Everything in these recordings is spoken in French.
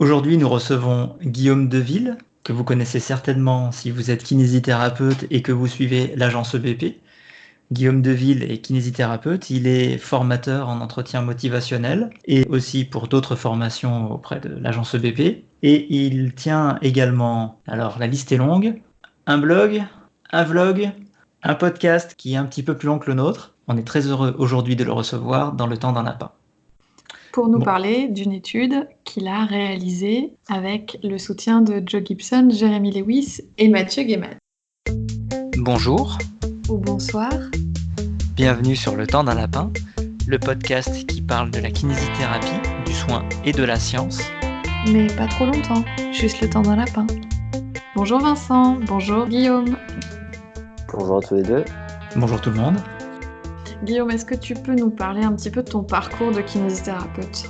Aujourd'hui, nous recevons Guillaume Deville, que vous connaissez certainement si vous êtes kinésithérapeute et que vous suivez l'agence EBP. Guillaume Deville est kinésithérapeute, il est formateur en entretien motivationnel et aussi pour d'autres formations auprès de l'agence EBP. Et il tient également, alors la liste est longue, un blog, un vlog, un podcast qui est un petit peu plus long que le nôtre. On est très heureux aujourd'hui de le recevoir dans Le Temps d'un Lapin. Pour nous Bon. parler d'une étude qu'il a réalisée avec le soutien de Joe Gibson, Jérémy Lewis et Mathieu Guéman. Bonjour. Ou bonsoir. Bienvenue sur Le Temps d'un Lapin, le podcast qui parle de la kinésithérapie, du soin et de la science. Mais pas trop longtemps, juste le temps d'un lapin. Bonjour Vincent, bonjour Guillaume. Bonjour à tous les deux. Bonjour tout le monde. Guillaume, est-ce que tu peux nous parler un petit peu de ton parcours de kinésithérapeute ?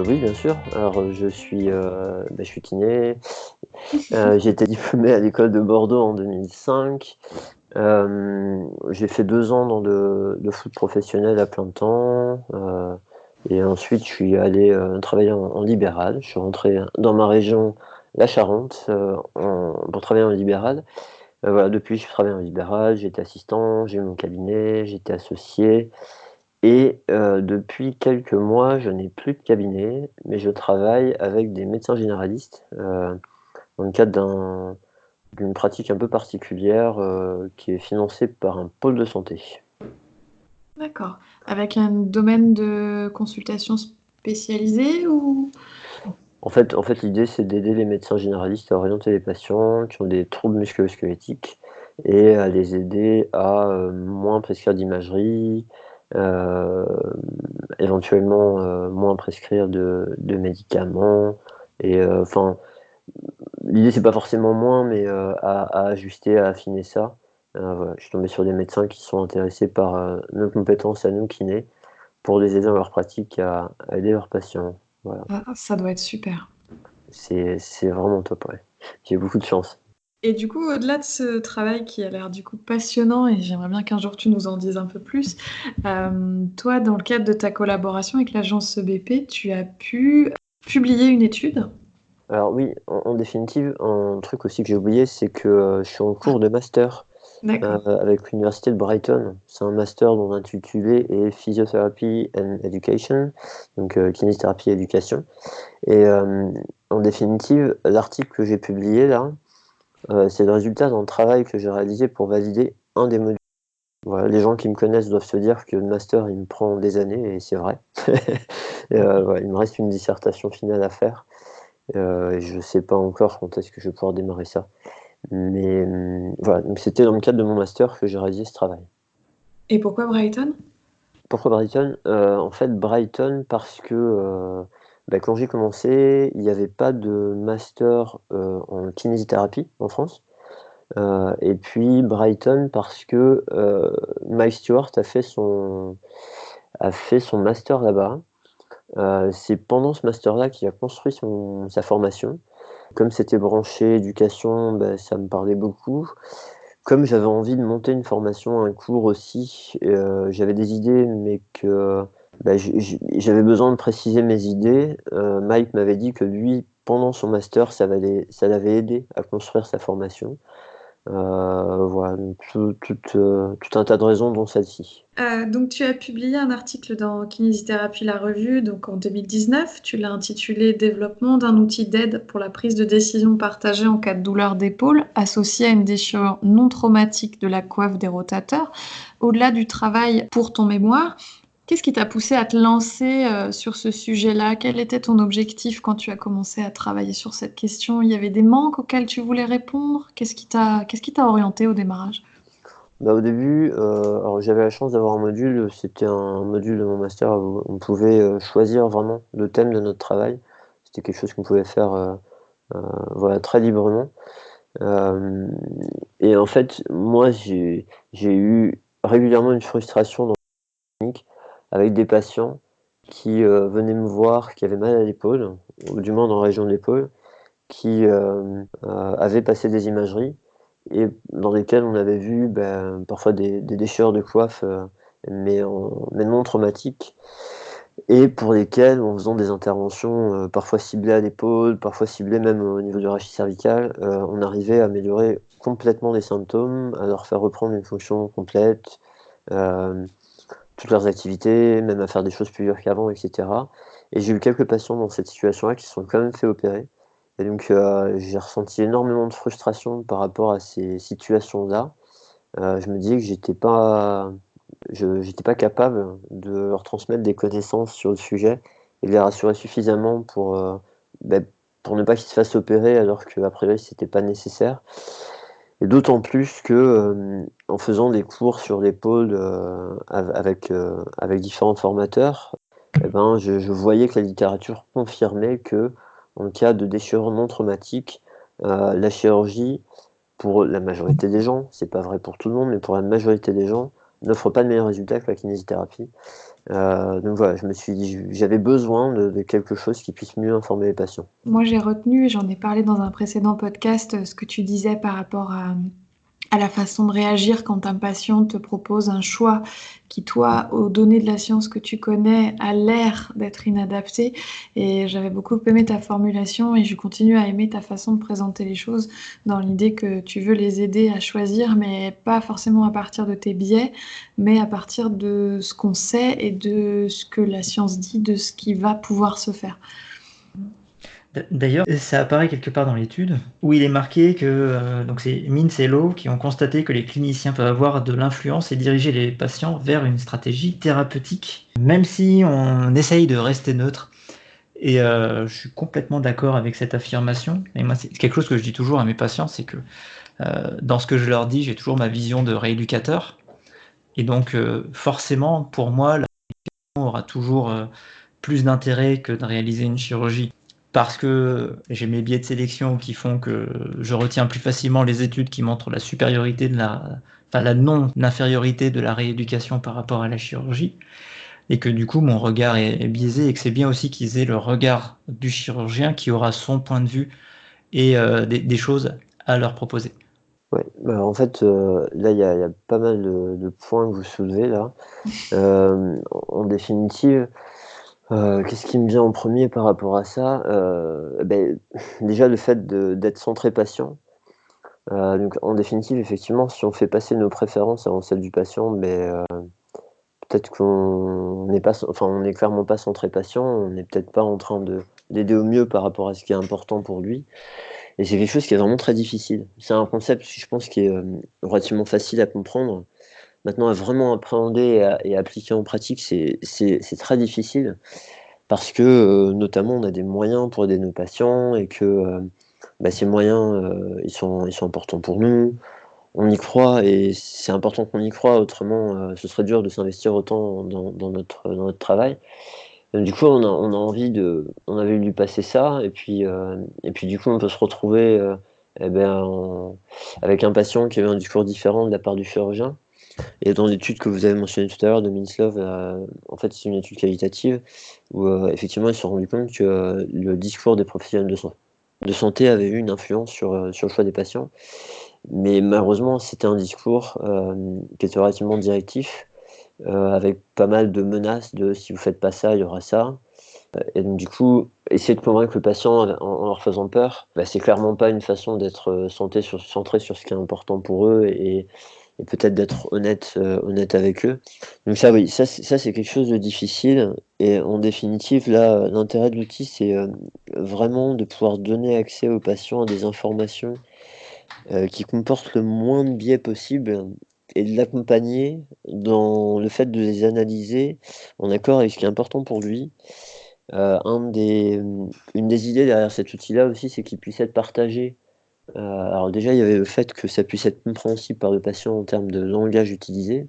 Oui, bien sûr. Alors, je suis kiné. J'ai été diplômé à l'école de Bordeaux en 2005. J'ai fait 2 ans dans le foot professionnel à plein temps. Et ensuite, je suis allé travailler en libéral. Je suis rentré dans ma région, la Charente, pour travailler en libéral. Voilà, depuis, je travaille en libéral. J'étais assistant, j'ai eu mon cabinet, j'étais associé. Et depuis quelques mois, je n'ai plus de cabinet, mais je travaille avec des médecins généralistes dans le cadre d'une pratique un peu particulière qui est financée par un pôle de santé. D'accord. Avec un domaine de consultation spécialisé ou... En fait, l'idée, c'est d'aider les médecins généralistes à orienter les patients qui ont des troubles musculo-squelettiques et à les aider à moins prescrire d'imagerie, éventuellement moins prescrire de médicaments. Et l'idée, c'est pas forcément moins, mais à ajuster, à affiner ça. Voilà, je suis tombé sur des médecins qui sont intéressés par nos compétences à nous, kinés, pour les aider dans leur pratique à aider leurs patients. Voilà. Ah, ça doit être super. C'est vraiment top, ouais. J'ai beaucoup de chance. Et du coup, au-delà de ce travail qui a l'air du coup passionnant, et j'aimerais bien qu'un jour tu nous en dises un peu plus, toi, dans le cadre de ta collaboration avec l'agence EBP, tu as pu publier une étude. Alors oui, en définitive, un truc aussi que j'ai oublié, c'est que je suis en cours de master D'accord. avec l'université de Brighton. C'est un master dont l'intitulé est Physiotherapy and Education, donc kinésithérapie et éducation. Et en définitive, l'article que j'ai publié là, c'est le résultat d'un travail que j'ai réalisé pour valider un des modules. Voilà, les gens qui me connaissent doivent se dire que le master, il me prend des années, et c'est vrai. Et, voilà, il me reste une dissertation finale à faire. Et je ne sais pas encore quand est-ce que je vais pouvoir démarrer ça. Mais voilà, donc c'était dans le cadre de mon master que j'ai réalisé ce travail. Et pourquoi Brighton? Pourquoi Brighton? En fait, Brighton parce que quand j'ai commencé, il n'y avait pas de master en kinésithérapie en France. Et puis Brighton parce que Mike Stewart a fait son master là-bas. C'est pendant ce master-là qu'il a construit sa formation. Comme c'était branché éducation, ça me parlait beaucoup. Comme j'avais envie de monter une formation, un cours aussi, j'avais des idées, mais que j'avais besoin de préciser mes idées. Mike m'avait dit que lui, pendant son master, ça l'avait aidé à construire sa formation. Voilà, donc tout un tas de raisons, dont celle-ci. Donc tu as publié un article dans Kinésithérapie La Revue, donc en 2019. Tu l'as intitulé Développement d'un outil d'aide pour la prise de décision partagée en cas de douleur d'épaule associée à une déchirure non traumatique de la coiffe des rotateurs. Au-delà du travail pour ton mémoire, qu'est-ce qui t'a poussé à te lancer sur ce sujet-là? Quel était ton objectif quand tu as commencé à travailler sur cette question? Il y avait des manques auxquels tu voulais répondre? Qu'est-ce qui t'a orienté au démarrage? Au début, alors j'avais la chance d'avoir un module, c'était un module de mon master où on pouvait choisir vraiment le thème de notre travail. C'était quelque chose qu'on pouvait faire voilà, très librement. Et en fait, moi, j'ai eu régulièrement une frustration dans la clinique avec des patients qui venaient me voir, qui avaient mal à l'épaule, ou du moins dans la région de l'épaule, qui avaient passé des imageries et dans lesquelles on avait vu parfois des déchirures de coiffe, mais non traumatiques. et pour lesquels, en faisant des interventions parfois ciblées à l'épaule, parfois ciblées même au niveau du rachis cervical, on arrivait à améliorer complètement les symptômes, à leur faire reprendre une fonction complète, euh, toutes leurs activités, même à faire des choses plus dures qu'avant, etc. Et j'ai eu quelques patients dans cette situation-là qui se sont quand même fait opérer. Et donc j'ai ressenti énormément de frustration par rapport à ces situations-là. Je me disais que j'étais pas capable de leur transmettre des connaissances sur le sujet et de les rassurer suffisamment bah, pour ne pas qu'ils se fassent opérer alors qu'a priori c'était pas nécessaire. Et d'autant plus que en faisant des cours sur l'épaule avec différents formateurs, eh ben, je voyais que la littérature confirmait que en cas de déchirure non traumatique, la chirurgie, pour la majorité des gens, c'est pas vrai pour tout le monde, mais pour la majorité des gens, n'offre pas de meilleurs résultats que la kinésithérapie. Donc voilà, je me suis dit, j'avais besoin de quelque chose qui puisse mieux informer les patients. Moi, j'ai retenu, et j'en ai parlé dans un précédent podcast, ce que tu disais par rapport à la façon de réagir quand un patient te propose un choix qui, toi, aux données de la science que tu connais, a l'air d'être inadapté. Et j'avais beaucoup aimé ta formulation et je continue à aimer ta façon de présenter les choses dans l'idée que tu veux les aider à choisir, mais pas forcément à partir de tes biais, mais à partir de ce qu'on sait et de ce que la science dit, de ce qui va pouvoir se faire. D'ailleurs, ça apparaît quelque part dans l'étude où il est marqué que donc c'est Mintz et Lowe qui ont constaté que les cliniciens peuvent avoir de l'influence et diriger les patients vers une stratégie thérapeutique, même si on essaye de rester neutre. Et je suis complètement d'accord avec cette affirmation. Et moi, c'est quelque chose que je dis toujours à mes patients, c'est que dans ce que je leur dis, j'ai toujours ma vision de rééducateur. Et donc, forcément, pour moi, la rééducation aura toujours plus d'intérêt que de réaliser une chirurgie. Parce que j'ai mes biais de sélection qui font que je retiens plus facilement les études qui montrent la supériorité enfin la non-infériorité de la rééducation par rapport à la chirurgie, et que du coup mon regard est biaisé, et que c'est bien aussi qu'ils aient le regard du chirurgien qui aura son point de vue et des choses à leur proposer. Ouais, bah, en fait, là, il y a pas mal de points que vous soulevez là. En définitive, qu'est-ce qui me vient en premier par rapport à ça? Déjà le fait d'être centré patient. Donc en définitive, effectivement, si on fait passer nos préférences avant celles du patient, peut-être qu'on n'est pas enfin, on n'est clairement pas centré patient, on n'est peut-être pas en train d'aider au mieux par rapport à ce qui est important pour lui. Et c'est quelque chose qui est vraiment très difficile. C'est un concept, je pense, qui est relativement facile à comprendre. Maintenant, à vraiment appréhender et à appliquer en pratique, c'est très difficile parce que, notamment, on a des moyens pour aider nos patients et que ces moyens, ils sont importants pour nous. On y croit et c'est important qu'on y croit, autrement, ce serait dur de s'investir autant dans notre travail. Du coup, on a envie on avait voulu passer ça et puis du coup, on peut se retrouver, avec un patient qui avait un discours différent de la part du chirurgien. Et dans l'étude que vous avez mentionnée tout à l'heure de Minslov, en fait, c'est une étude qualitative où, effectivement, ils se sont rendus compte que, le discours des professionnels de santé avait eu une influence sur le choix des patients. Mais malheureusement, c'était un discours, qui était relativement directif, avec pas mal de menaces de: «Si vous faites pas ça, il y aura ça». Et donc du coup, essayer de convaincre le patient en leur faisant peur, c'est clairement pas une façon d'être, centré sur ce qui est important pour eux et peut-être d'être honnête avec eux. Donc ça oui, ça c'est quelque chose de difficile et en définitive là, l'intérêt de l'outil c'est, vraiment de pouvoir donner accès aux patients à des informations, qui comportent le moins de biais possible et de l'accompagner dans le fait de les analyser en accord avec ce qui est important pour lui. Une des idées derrière cet outil-là aussi, c'est qu'il puisse être partagé. Alors déjà, il y avait le fait que ça puisse être compréhensible par le patient en termes de langage utilisé.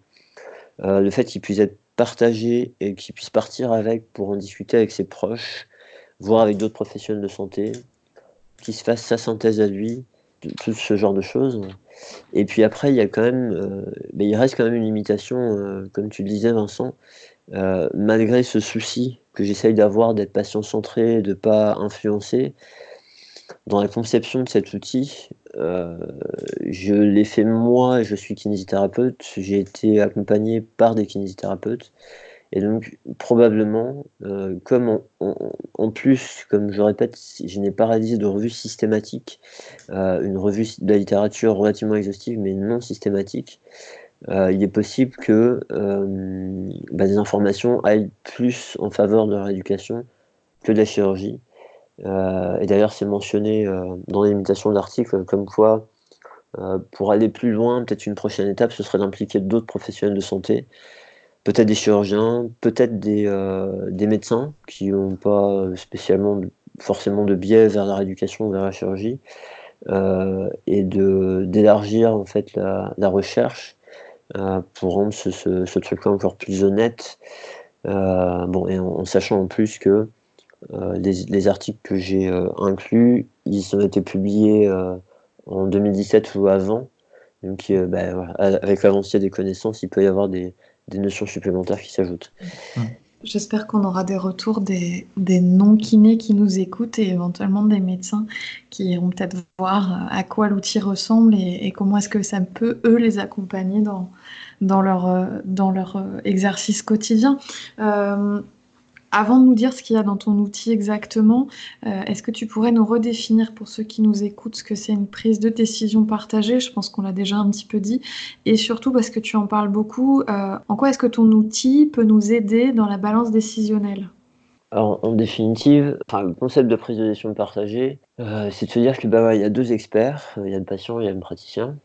Le fait qu'il puisse être partagé et qu'il puisse partir avec pour en discuter avec ses proches, voire avec d'autres professionnels de santé, qu'il se fasse sa synthèse à lui, tout ce genre de choses. Et puis après, il y a quand même, il reste quand même une limitation, comme tu le disais Vincent, malgré ce souci que j'essaye d'avoir d'être patient centré, de pas influencer, dans la conception de cet outil, je l'ai fait moi, je suis kinésithérapeute, j'ai été accompagné par des kinésithérapeutes Et donc, probablement, comme en plus, comme je répète, je n'ai pas réalisé de revue systématique, une revue de la littérature relativement exhaustive, mais non systématique, il est possible que des informations aillent plus en faveur de la rééducation que de la chirurgie. Et d'ailleurs, c'est mentionné dans les limitations de l'article, comme quoi, pour aller plus loin, peut-être une prochaine étape, ce serait d'impliquer d'autres professionnels de santé, peut-être des chirurgiens, peut-être des médecins qui n'ont pas spécialement forcément de biais vers la rééducation ou vers la chirurgie, et d'élargir en fait la recherche pour rendre ce truc-là encore plus honnête. Bon, et en sachant en plus que les articles que j'ai inclus, ils ont été publiés en 2017 ou avant. Donc, voilà, avec l'avancée des connaissances, il peut y avoir des notions supplémentaires qui s'ajoutent. J'espère qu'on aura des retours des non-kinés qui nous écoutent et éventuellement des médecins qui iront peut-être voir à quoi l'outil ressemble et comment est-ce que ça peut, eux, les accompagner dans leur exercice quotidien. Avant de nous dire ce qu'il y a dans ton outil exactement, est-ce que tu pourrais nous redéfinir pour ceux qui nous écoutent ce que c'est une prise de décision partagée? Je pense qu'on l'a déjà un petit peu dit. Et surtout, parce que tu en parles beaucoup, en quoi est-ce que ton outil peut nous aider dans la balance décisionnelle? Alors, en définitive, le concept de prise de décision partagée, c'est de se dire que ouais, il y a deux experts, il y a le patient, il y a le praticien.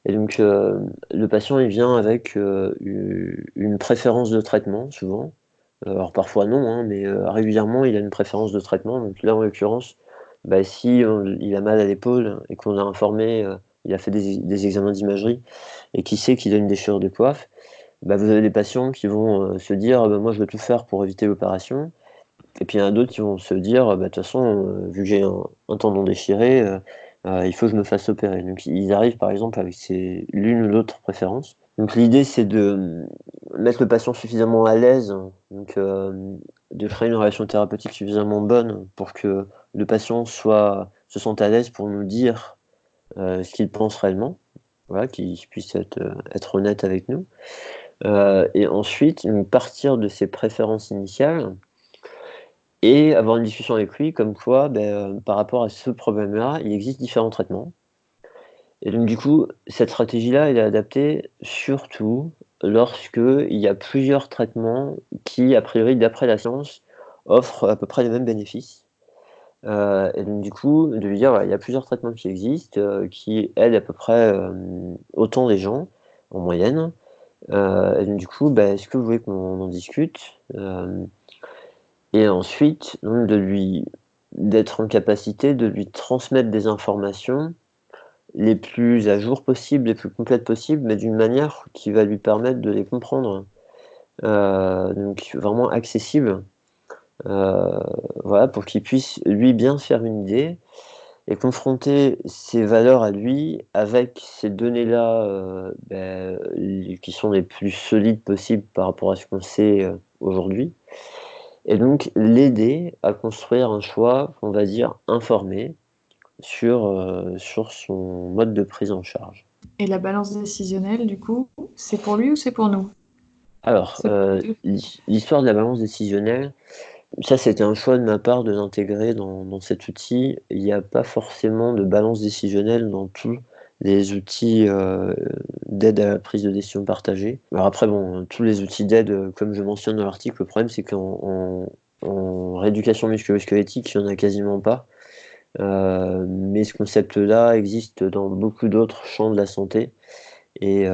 Et donc, le patient, il vient avec une préférence de traitement, souvent. Alors parfois non, hein, mais régulièrement, il a une préférence de traitement. Donc là, en l'occurrence, si il a mal à l'épaule et qu'on l'a informé, il a fait des examens d'imagerie et qu'il sait qu'il a une déchirure de coiffe, vous avez des patients qui vont se dire moi, je veux tout faire pour éviter l'opération. Et puis il y en a d'autres qui vont se dire de toute façon, vu que j'ai un tendon déchiré, il faut que je me fasse opérer. Donc ils arrivent par exemple avec l'une ou l'autre préférence. Donc l'idée c'est de mettre le patient suffisamment à l'aise, donc de créer une relation thérapeutique suffisamment bonne pour que le patient se sente à l'aise pour nous dire ce qu'il pense réellement, voilà, qu'il puisse être honnête avec nous. Et ensuite, partir de ses préférences initiales et avoir une discussion avec lui comme quoi, par rapport à ce problème-là, il existe différents traitements. Et donc du coup, cette stratégie-là, elle est adaptée surtout lorsqu'il y a plusieurs traitements qui, a priori, d'après la science, offrent à peu près les mêmes bénéfices. Et donc du coup, de lui dire, voilà, il y a plusieurs traitements qui existent, qui aident à peu près autant les gens, en moyenne. Et donc du coup, est-ce que vous voulez qu'on en discute? Et ensuite, donc d'être en capacité de lui transmettre des informations les plus à jour possibles, les plus complètes possibles, mais d'une manière qui va lui permettre de les comprendre. Donc vraiment accessible, voilà, pour qu'il puisse lui bien se faire une idée et confronter ses valeurs à lui avec ces données-là, qui sont les plus solides possibles par rapport à ce qu'on sait aujourd'hui. Et donc l'aider à construire un choix, on va dire, informé sur son mode de prise en charge. Et la balance décisionnelle, du coup, c'est pour lui ou c'est pour nous? Alors, C'est pour les deux. l'histoire de la balance décisionnelle, ça c'était un choix de ma part de l'intégrer dans cet outil. Il n'y a pas forcément de balance décisionnelle dans tous les outils d'aide à la prise de décision partagée. Alors après, bon, tous les outils d'aide, comme je mentionne dans l'article, le problème c'est qu'en rééducation musculo-squelettique, il n'y en a quasiment pas. Mais ce concept-là existe dans beaucoup d'autres champs de la santé et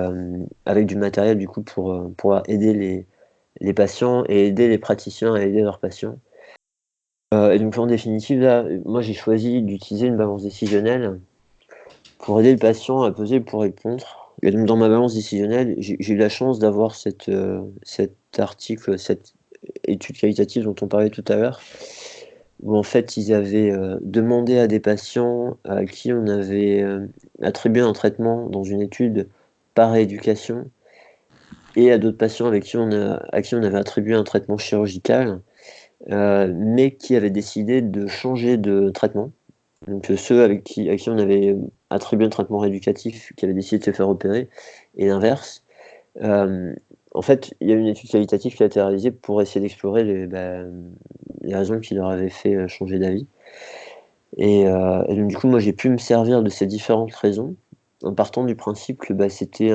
avec du matériel du coup pour pouvoir aider les patients et aider les praticiens à aider leurs patients. Et donc en définitive, là, moi j'ai choisi d'utiliser une balance décisionnelle pour aider le patient à peser le pour et le contre. Et donc dans ma balance décisionnelle, j'ai eu la chance d'avoir cet article, cette étude qualitative dont on parlait tout à l'heure, où en fait ils avaient demandé à des patients à qui on avait attribué un traitement dans une étude par rééducation et à d'autres patients à qui on avait attribué un traitement chirurgical, mais qui avaient décidé de changer de traitement. Donc ceux à qui on avait attribué un traitement rééducatif, qui avaient décidé de se faire opérer, et l'inverse. en fait, il y a une étude qualitative qui a été réalisée pour essayer d'explorer les raisons qui leur avaient fait changer d'avis. Et donc du coup, moi, j'ai pu me servir de ces différentes raisons en partant du principe que c'était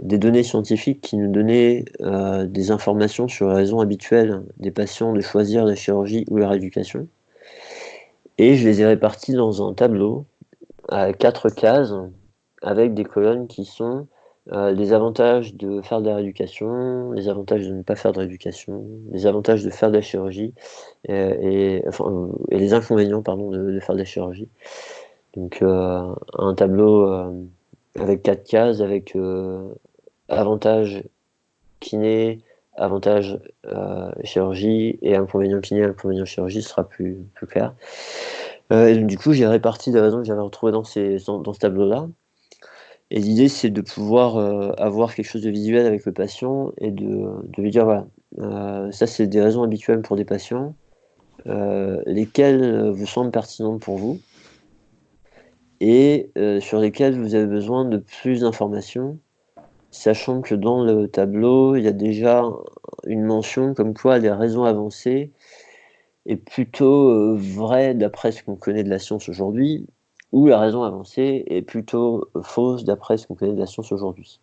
des données scientifiques qui nous donnaient des informations sur les raisons habituelles des patients de choisir la chirurgie ou la rééducation. Et je les ai répartis dans un tableau à 4 cases avec des colonnes qui sont les avantages de faire de la rééducation, les avantages de ne pas faire de rééducation, les avantages de faire de la chirurgie et les inconvénients pardon, de faire de la chirurgie. Donc un tableau avec 4 cases avec avantages kiné, avantages chirurgie et inconvénients kiné, inconvénients chirurgie sera plus clair. Et donc, du coup, j'ai réparti les raisons que j'avais retrouvées dans ce tableau-là. Et l'idée, c'est de pouvoir avoir quelque chose de visuel avec le patient et de lui dire, voilà, ça, c'est des raisons habituelles pour des patients, lesquelles vous semblent pertinentes pour vous et sur lesquelles vous avez besoin de plus d'informations, sachant que dans le tableau, il y a déjà une mention comme quoi les raisons avancées est plutôt vraie d'après ce qu'on connaît de la science aujourd'hui, ou la raison avancée est plutôt fausse d'après ce qu'on connaît de la science aujourd'hui.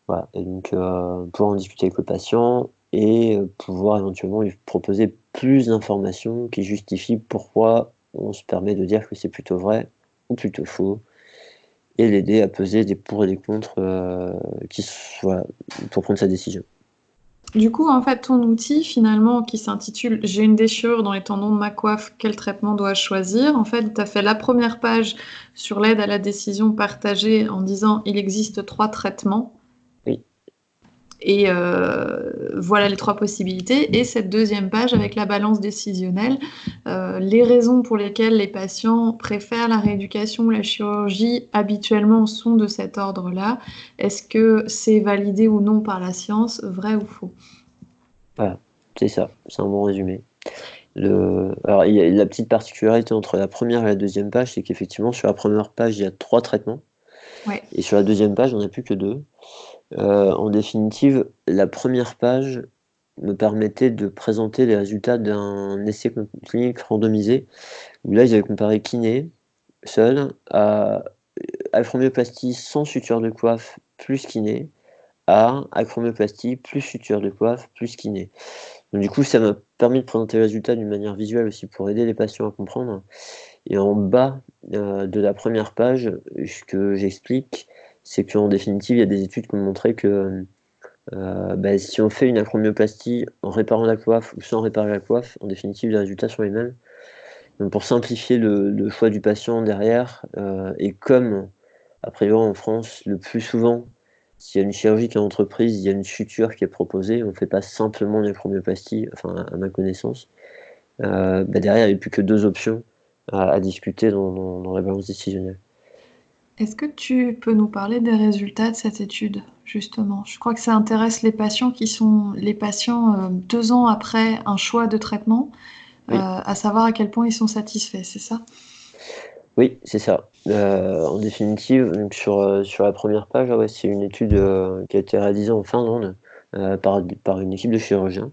Voilà. Et donc pouvoir en discuter avec le patient et pouvoir éventuellement lui proposer plus d'informations qui justifient pourquoi on se permet de dire que c'est plutôt vrai ou plutôt faux, et l'aider à peser des pour et des contre pour prendre sa décision. Du coup, en fait, ton outil, finalement, qui s'intitule J'ai une déchirure dans les tendons de ma coiffe, quel traitement dois-je choisir? En fait, tu as fait la première page sur l'aide à la décision partagée en disant il existe 3 traitements. Oui. Et voilà les 3 possibilités. Et cette deuxième page avec la balance décisionnelle, les raisons pour lesquelles les patients préfèrent la rééducation ou la chirurgie habituellement sont de cet ordre-là. Est-ce que c'est validé ou non par la science, vrai ou faux? Voilà, c'est ça, c'est un bon résumé. Alors, il y a la petite particularité entre la première et la deuxième page, c'est qu'effectivement, sur la première page, il y a 3 traitements, Ouais. et sur la deuxième page, il n'y en a plus que 2. En définitive, la première page me permettait de présenter les résultats d'un essai clinique randomisé, où là, ils avaient comparé kiné seul à acromioplastie sans suture de coiffe plus kiné à acromioplastie plus suture de coiffe plus kiné. Donc du coup, ça m'a permis de présenter le résultat d'une manière visuelle aussi pour aider les patients à comprendre. Et en bas de la première page, ce que j'explique, c'est qu'en définitive, il y a des études qui ont montré que si on fait une acromioplastie en réparant la coiffe ou sans réparer la coiffe, en définitive, les résultats sont les mêmes. Donc pour simplifier le choix du patient derrière, et comme a priori en France, le plus souvent, s'il y a une chirurgie qui est entreprise, il y a une suture qui est proposée, on ne fait pas simplement une acromioplastie, enfin à ma connaissance. Derrière, il n'y a plus que 2 options à discuter dans la balance décisionnelle. Est-ce que tu peux nous parler des résultats de cette étude, justement? Je crois que ça intéresse les patients qui sont les patients 2 ans après un choix de traitement, Oui. à savoir à quel point ils sont satisfaits, c'est ça? Oui, c'est ça. En définitive, donc sur la première page, ouais, c'est une étude qui a été réalisée en Finlande par une équipe de chirurgiens.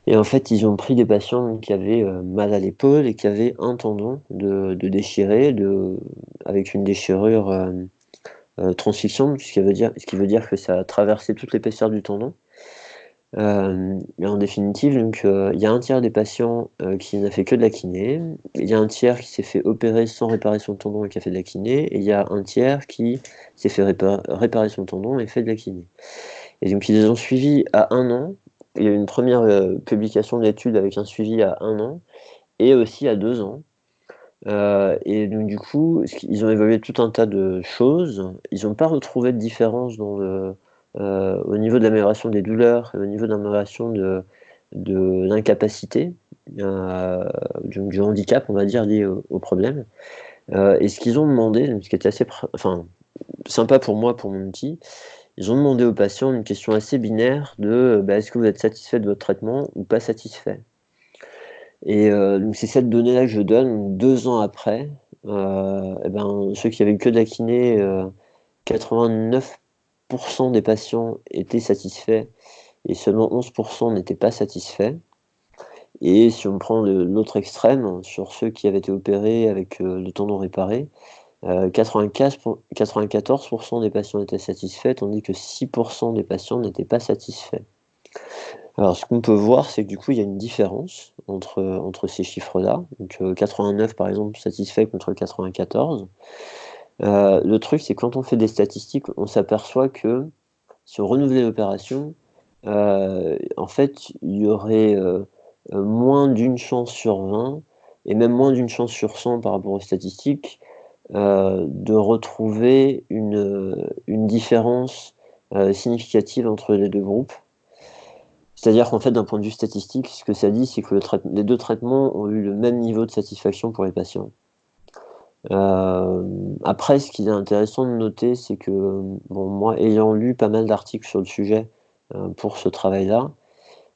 Et en fait, ils ont pris des patients qui avaient mal à l'épaule et qui avaient un tendon de déchiré, avec une déchirure transfixion, ce qui veut dire que ça a traversé toute l'épaisseur du tendon. Et en définitive, donc, il y a un tiers des patients qui n'a fait que de la kiné, il y a un tiers qui s'est fait opérer sans réparer son tendon et qui a fait de la kiné, et il y a un tiers qui s'est fait réparer son tendon et fait de la kiné. Et donc ils les ont suivis à 1 an. Il y a eu une première publication de l'étude avec un suivi à 1 an et aussi à 2 ans. Et donc du coup, ils ont évalué tout un tas de choses. Ils n'ont pas retrouvé de différence au niveau de l'amélioration des douleurs et au niveau de l'amélioration de l'incapacité, du handicap, on va dire, lié au problème. Et ce qu'ils ont demandé, ce qui était assez sympa pour moi, pour mon outil, ils ont demandé aux patients une question assez binaire de est-ce que vous êtes satisfait de votre traitement ou pas satisfait? Et donc c'est cette donnée-là que je donne 2 ans après. Ceux qui avaient eu que de la kiné, 89% 9% des patients étaient satisfaits et seulement 11% n'étaient pas satisfaits. Et si on prend l'autre extrême, sur ceux qui avaient été opérés avec le tendon réparé, 94% des patients étaient satisfaits, tandis que 6% des patients n'étaient pas satisfaits. Alors, ce qu'on peut voir, c'est que du coup, il y a une différence entre ces chiffres-là. Donc, 89, par exemple, satisfaits contre 94. Le truc, c'est que quand on fait des statistiques, on s'aperçoit que si on renouvelait l'opération, en fait, il y aurait moins d'une chance sur 20, et même moins d'une chance sur 100 par rapport aux statistiques, de retrouver une différence significative entre les deux groupes. C'est-à-dire qu'en fait, d'un point de vue statistique, ce que ça dit, c'est que les deux traitements ont eu le même niveau de satisfaction pour les patients. Après, ce qui est intéressant de noter, c'est que, bon, moi, ayant lu pas mal d'articles sur le sujet pour ce travail-là,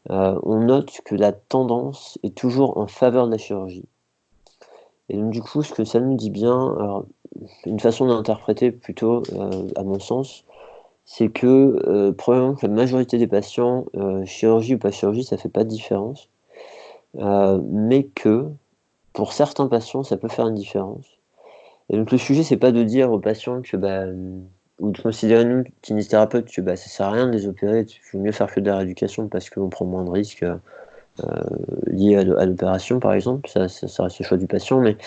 on note que la tendance est toujours en faveur de la chirurgie. Et donc, du coup, ce que ça nous dit bien, alors, une façon d'interpréter plutôt, à mon sens, c'est que probablement que la majorité des patients, chirurgie ou pas chirurgie, ça fait pas de différence, mais que pour certains patients, ça peut faire une différence. Et donc le sujet, c'est pas de dire aux patients que ou de considérer nous, kinésithérapeutes, que ça sert à rien de les opérer, il vaut mieux faire que de la rééducation parce qu'on prend moins de risques liés à l'opération, par exemple. Ça reste le choix du patient, mais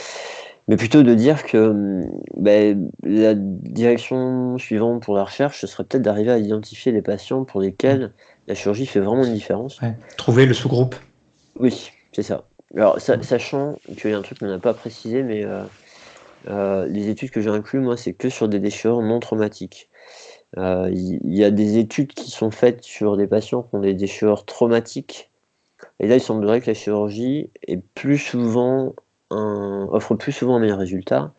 plutôt de dire que la direction suivante pour la recherche, ce serait peut-être d'arriver à identifier les patients pour lesquels la chirurgie fait vraiment une différence. Ouais. Trouver le sous-groupe. Oui, c'est ça. Alors, sachant qu'il y a un truc qu'on n'a pas précisé, mais les études que j'ai incluses, moi, c'est que sur des déchirures non traumatiques. Il y a des études qui sont faites sur des patients qui ont des déchirures traumatiques, et là, il semblerait que la chirurgie offre plus souvent un meilleur résultat.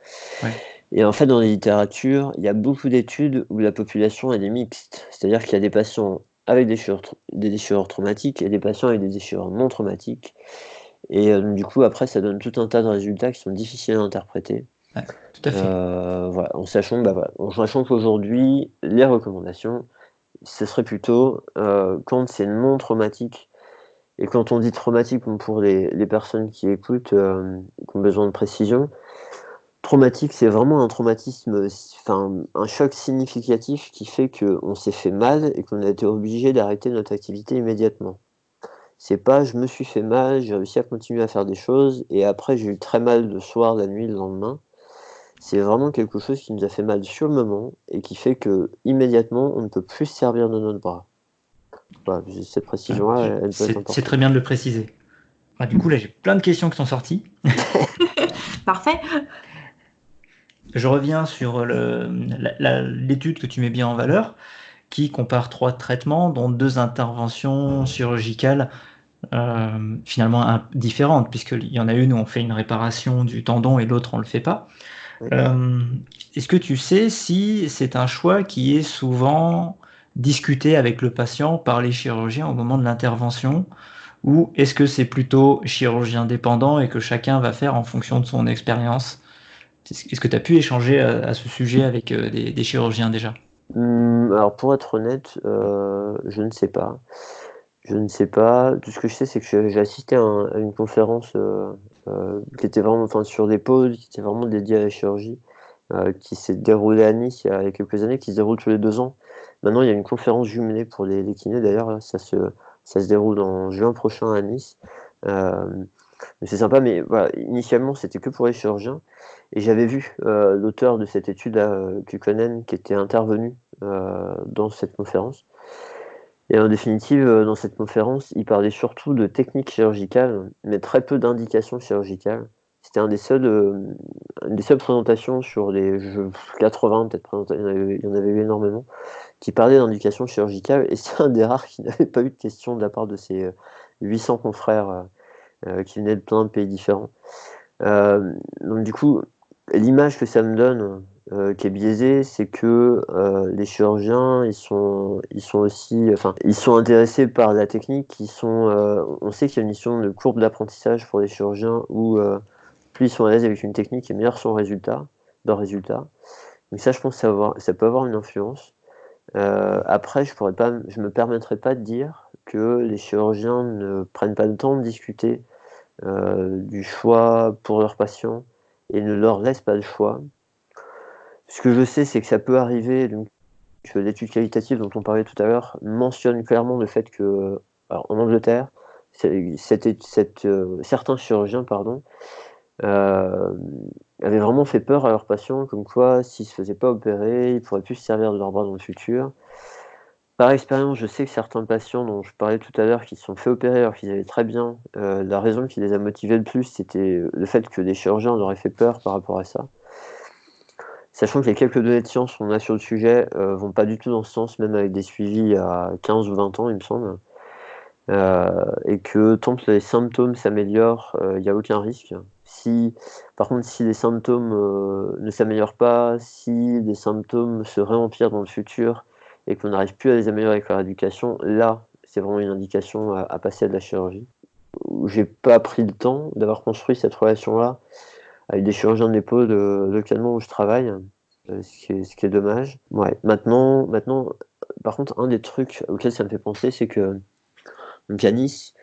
Ouais. Et en fait, dans la littérature, il y a beaucoup d'études où la population elle est mixte. C'est-à-dire qu'il y a des patients avec des déchirures traumatiques et des patients avec des déchirures non traumatiques. Et du coup, après, ça donne tout un tas de résultats qui sont difficiles à interpréter. Ouais, tout à fait. Voilà, en sachant qu'aujourd'hui, les recommandations, ce serait plutôt quand c'est non traumatique. Et quand on dit traumatique, pour les personnes qui écoutent, qui ont besoin de précision, traumatique, c'est vraiment un traumatisme, un choc significatif qui fait qu'on s'est fait mal et qu'on a été obligé d'arrêter notre activité immédiatement. C'est pas je me suis fait mal, j'ai réussi à continuer à faire des choses et après j'ai eu très mal le soir, la nuit, le lendemain. C'est vraiment quelque chose qui nous a fait mal sur le moment et qui fait que immédiatement on ne peut plus se servir de notre bras. Voilà, cette précision-là, elle peut être C'est importante. très bien de le préciser. Du coup, là, j'ai plein de questions qui sont sorties. Parfait. Je reviens sur l'étude que tu mets bien en valeur, qui compare 3 traitements, dont 2 interventions chirurgicales finalement différentes, puisqu'il y en a une où on fait une réparation du tendon et l'autre on ne le fait pas. Oui. Est-ce que tu sais si c'est un choix qui est souvent discuté avec le patient par les chirurgiens au moment de l'intervention, ou est-ce que c'est plutôt chirurgien dépendant et que chacun va faire en fonction de son expérience? Est-ce que tu as pu échanger à ce sujet avec des chirurgiens déjà? Alors pour être honnête, je ne sais pas. Je ne sais pas. Tout ce que je sais, c'est que j'ai assisté à une conférence qui était vraiment sur des pôles, qui était vraiment dédiée à la chirurgie, qui s'est déroulée à Nice il y a quelques années, qui se déroule tous les 2 ans. Maintenant, il y a une conférence jumelée pour les kinés, d'ailleurs, là, ça se déroule en juin prochain à Nice. C'est sympa, mais voilà, initialement, c'était que pour les chirurgiens. Et j'avais vu l'auteur de cette étude-là, Kukkonen, qui était intervenu dans cette conférence. Et en définitive, dans cette conférence, il parlait surtout de techniques chirurgicales, mais très peu d'indications chirurgicales. C'était une des seules présentations sur les 80, peut-être, il y en avait eu énormément, qui parlaient d'indications chirurgicales, et c'est un des rares qui n'avait pas eu de questions de la part de ses 800 confrères qui venaient de plein de pays différents. Donc du coup, l'image que ça me donne, qui est biaisée, c'est que les chirurgiens, ils sont aussi, ils sont intéressés par la technique. On sait qu'il y a une notion de courbe d'apprentissage pour les chirurgiens où plus ils sont à l'aise avec une technique et meilleur sont leur résultat. Donc ça, je pense que ça peut avoir une influence. Après, je me permettrai pas de dire que les chirurgiens ne prennent pas le temps de discuter du choix pour leurs patients et ne leur laissent pas le choix. Ce que je sais, c'est que ça peut arriver, donc l'étude qualitative dont on parlait tout à l'heure mentionne clairement le fait que, alors, en Angleterre, certains chirurgiens, pardon, euh, avaient vraiment fait peur à leurs patients, comme quoi, s'ils se faisaient pas opérer, ils pourraient plus se servir de leur bras dans le futur. Par expérience, je sais que certains patients dont je parlais tout à l'heure, qui se sont fait opérer alors qu'ils allaient très bien, la raison qui les a motivés le plus, c'était le fait que des chirurgiens leur aient fait peur par rapport à ça. Sachant que les quelques données de science qu'on a sur le sujet vont pas du tout dans ce sens, même avec des suivis à 15 ou 20 ans, il me semble. Et que tant que les symptômes s'améliorent, il n'y a aucun risque. Par contre, si les symptômes ne s'améliorent pas, si les symptômes se réempirent dans le futur et qu'on n'arrive plus à les améliorer avec la rééducation, là, c'est vraiment une indication à passer à de la chirurgie. J'ai pas pris le temps d'avoir construit cette relation-là avec des chirurgiens de l'épaule localement où je travaille, ce qui est dommage. Ouais. Maintenant, par contre, un des trucs auxquels ça me fait penser, c'est que donc à Nice,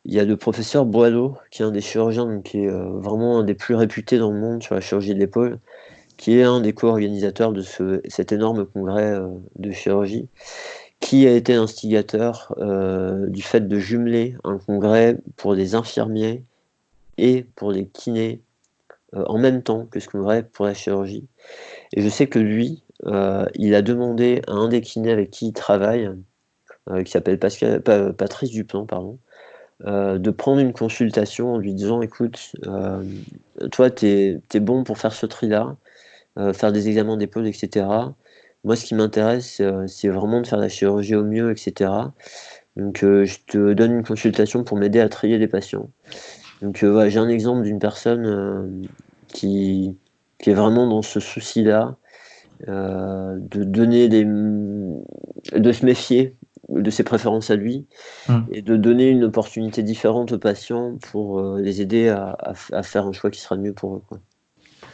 il y a le professeur Boileau, qui est un des chirurgiens, donc, qui est vraiment un des plus réputés dans le monde sur la chirurgie de l'épaule, qui est un des co-organisateurs de cet énorme congrès de chirurgie, qui a été l'instigateur du fait de jumeler un congrès pour des infirmiers et pour les kinés en même temps que ce congrès pour la chirurgie. Et je sais que lui, il a demandé à un des kinés avec qui il travaille, qui s'appelle Patrice Duplan, pardon, de prendre une consultation en lui disant écoute, toi t'es bon pour faire ce tri-là, faire des examens d'épaule, etc. Moi ce qui m'intéresse c'est vraiment de faire la chirurgie au mieux, etc. Donc je te donne une consultation pour m'aider à trier les patients. Donc ouais, j'ai un exemple d'une personne qui est vraiment dans ce souci-là, de se méfier de ses préférences à lui et de donner une opportunité différente aux patients pour les aider à faire un choix qui sera le mieux pour eux, quoi.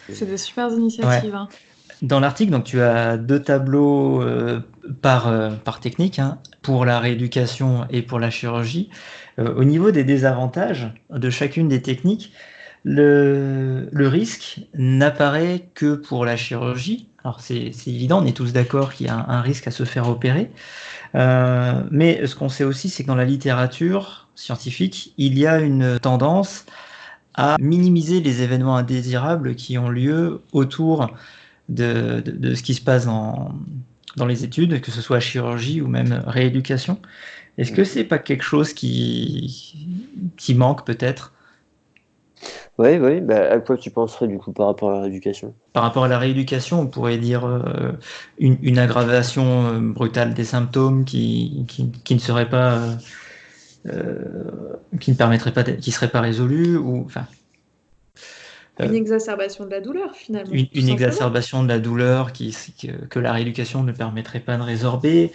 C'est des super initiatives. Ouais. Hein. Dans l'article, donc tu as 2 tableaux par technique, hein, pour la rééducation et pour la chirurgie. Au niveau des désavantages de chacune des techniques, le risque n'apparaît que pour la chirurgie. Alors c'est évident, on est tous d'accord qu'il y a un risque à se faire opérer. Mais ce qu'on sait aussi, c'est que dans la littérature scientifique, il y a une tendance à minimiser les événements indésirables qui ont lieu autour de ce qui se passe dans les études, que ce soit chirurgie ou même rééducation. Est-ce que c'est pas quelque chose qui manque peut-être? Oui, oui, bah, à quoi tu penserais du coup par rapport à la rééducation? Par rapport à la rééducation, on pourrait dire une aggravation brutale des symptômes qui ne serait pas, qui ne permettrait pas, qui serait pas résolue, ou enfin Une exacerbation de la douleur, finalement, tout une simplement. exacerbation de la douleur que la rééducation ne permettrait pas de résorber,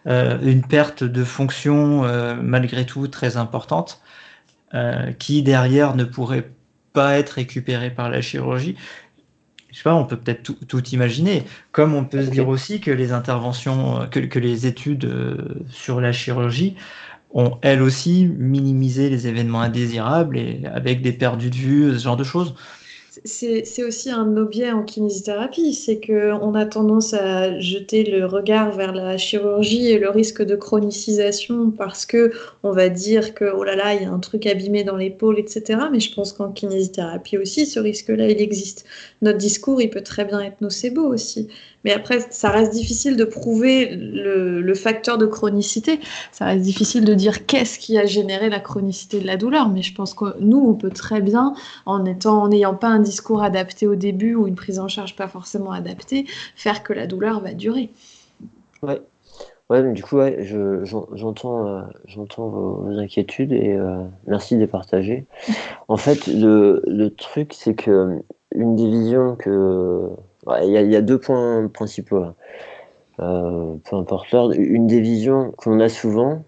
une perte de fonction malgré tout très importante, qui derrière ne pourrait pas être récupérée par la chirurgie. Je sais pas, on peut peut-être tout imaginer, comme on peut se dire aussi que les interventions, que les études sur la chirurgie ont elles aussi minimisé les événements indésirables et avec des perdus de vue, ce genre de choses. C'est aussi un de nos biais en kinésithérapie, c'est qu'on a tendance à jeter le regard vers la chirurgie et le risque de chronicisation parce que on va dire que oh là là, il y a un truc abîmé dans l'épaule, etc. Mais je pense qu'en kinésithérapie aussi, ce risque-là, il existe. Notre discours, il peut très bien être nocebo aussi. Mais après, ça reste difficile de prouver le facteur de chronicité. Ça reste difficile de dire qu'est-ce qui a généré la chronicité de la douleur. Mais je pense que nous, on peut très bien en n'ayant pas un discours adapté au début ou une prise en charge pas forcément adaptée, faire que la douleur va durer. Ouais. Ouais, mais du coup, ouais, j'entends vos inquiétudes et merci de les partager. En fait, le truc, c'est que une des visions que... ouais, il y a 2 points principaux, là. Peu importe l'ordre. Une des visions qu'on a souvent,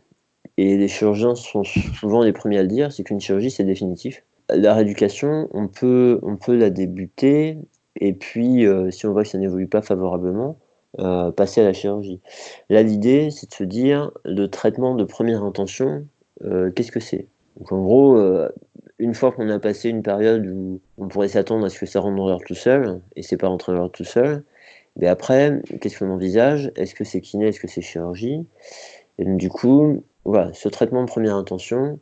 et les chirurgiens sont souvent les premiers à le dire, c'est qu'une chirurgie, c'est définitif. La rééducation, on peut la débuter, et puis si on voit que ça n'évolue pas favorablement, passer à la chirurgie. Là, l'idée, c'est de se dire, le traitement de première intention, qu'est-ce que c'est? Donc en gros, une fois qu'on a passé une période où on pourrait s'attendre à ce que ça rentre dans l'ordre tout seul, et c'est pas rentré dans l'ordre tout seul, mais après, qu'est-ce qu'on envisage? Est-ce que c'est kiné? Est-ce que c'est chirurgie? Et donc du coup, voilà, ce traitement de première intention,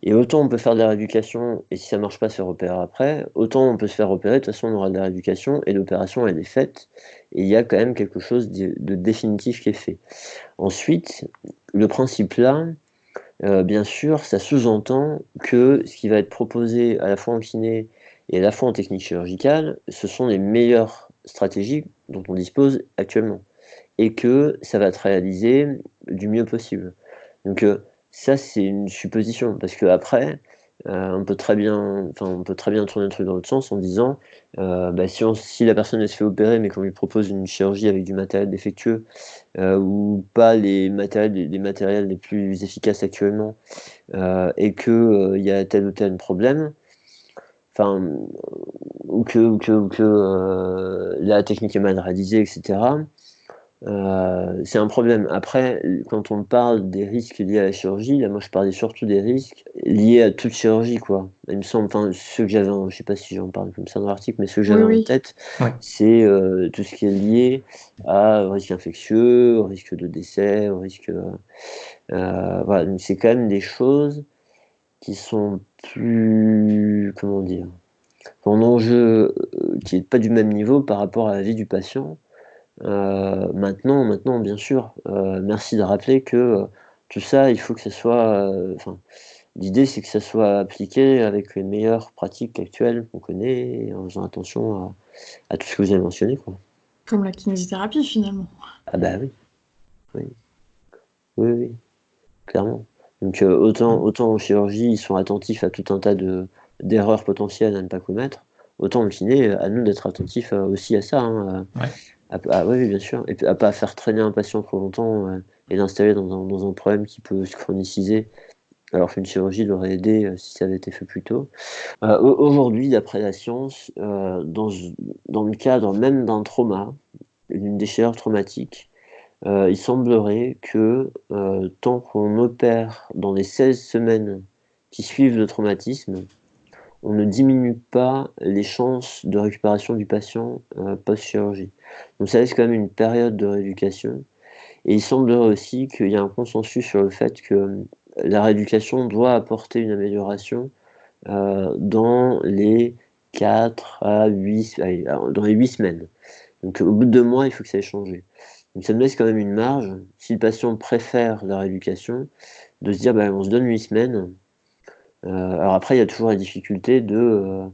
et autant on peut faire de la rééducation, et si ça marche pas, se faire opérer après, autant on peut se faire opérer, de toute façon on aura de la rééducation, et l'opération elle est faite, et il y a quand même quelque chose de définitif qui est fait. Ensuite, le principe là, bien sûr, ça sous-entend que ce qui va être proposé à la fois en kiné et à la fois en technique chirurgicale, ce sont les meilleures stratégies dont on dispose actuellement, et que ça va être réalisé du mieux possible. Donc ça, c'est une supposition, parce qu'après, on peut très bien tourner le truc dans l'autre sens en disant, bah, si la personne elle se fait opérer, mais qu'on lui propose une chirurgie avec du matériel défectueux, ou pas les matériels les plus efficaces actuellement, et que il y a tel ou tel problème, enfin, ou que la technique est mal réalisée, etc. C'est un problème. Après, quand on parle des risques liés à la chirurgie, là, moi, je parlais surtout des risques liés à toute chirurgie, quoi. Il me semble, enfin, ceux que j'avais, je sais pas si j'en parle comme ça dans l'article, mais ceux que Oui, j'avais en oui. tête, Ouais. c'est tout ce qui est lié au risque infectieux, au risque de décès, au risque, voilà. Donc c'est quand même des choses qui sont plus, comment dire, un enjeu qui est pas du même niveau par rapport à la vie du patient. Maintenant, bien sûr, merci de rappeler que tout ça, il faut que ça soit. Enfin, l'idée, c'est que ça soit appliqué avec les meilleures pratiques actuelles qu'on connaît, et en faisant attention à tout ce que vous avez mentionné, quoi. Comme la kinésithérapie, finalement. Ah bah oui, oui, oui, oui, clairement. Donc autant en chirurgie, ils sont attentifs à tout un tas d'erreurs potentielles à ne pas commettre, autant en kiné, à nous d'être attentifs aussi à ça, hein, Ouais. oui, oui, bien sûr. Et puis à pas faire traîner un patient trop longtemps et l'installer dans un problème qui peut se chroniciser, alors qu'une chirurgie l'aurait aidé si ça avait été fait plus tôt. Aujourd'hui, d'après la science, dans le cadre même d'un trauma, d'une déchirure traumatique, il semblerait que tant qu'on opère dans les 16 semaines qui suivent le traumatisme, on ne diminue pas les chances de récupération du patient post-chirurgie. Donc ça laisse quand même une période de rééducation. Et il semblerait aussi qu'il y a un consensus sur le fait que la rééducation doit apporter une amélioration dans les 4 à 8, allez, dans les 8 semaines. Donc au bout de 2 mois, il faut que ça ait changé. Donc ça me laisse quand même une marge, si le patient préfère la rééducation, de se dire bah, on se donne 8 semaines. Alors après, il y a toujours la difficulté de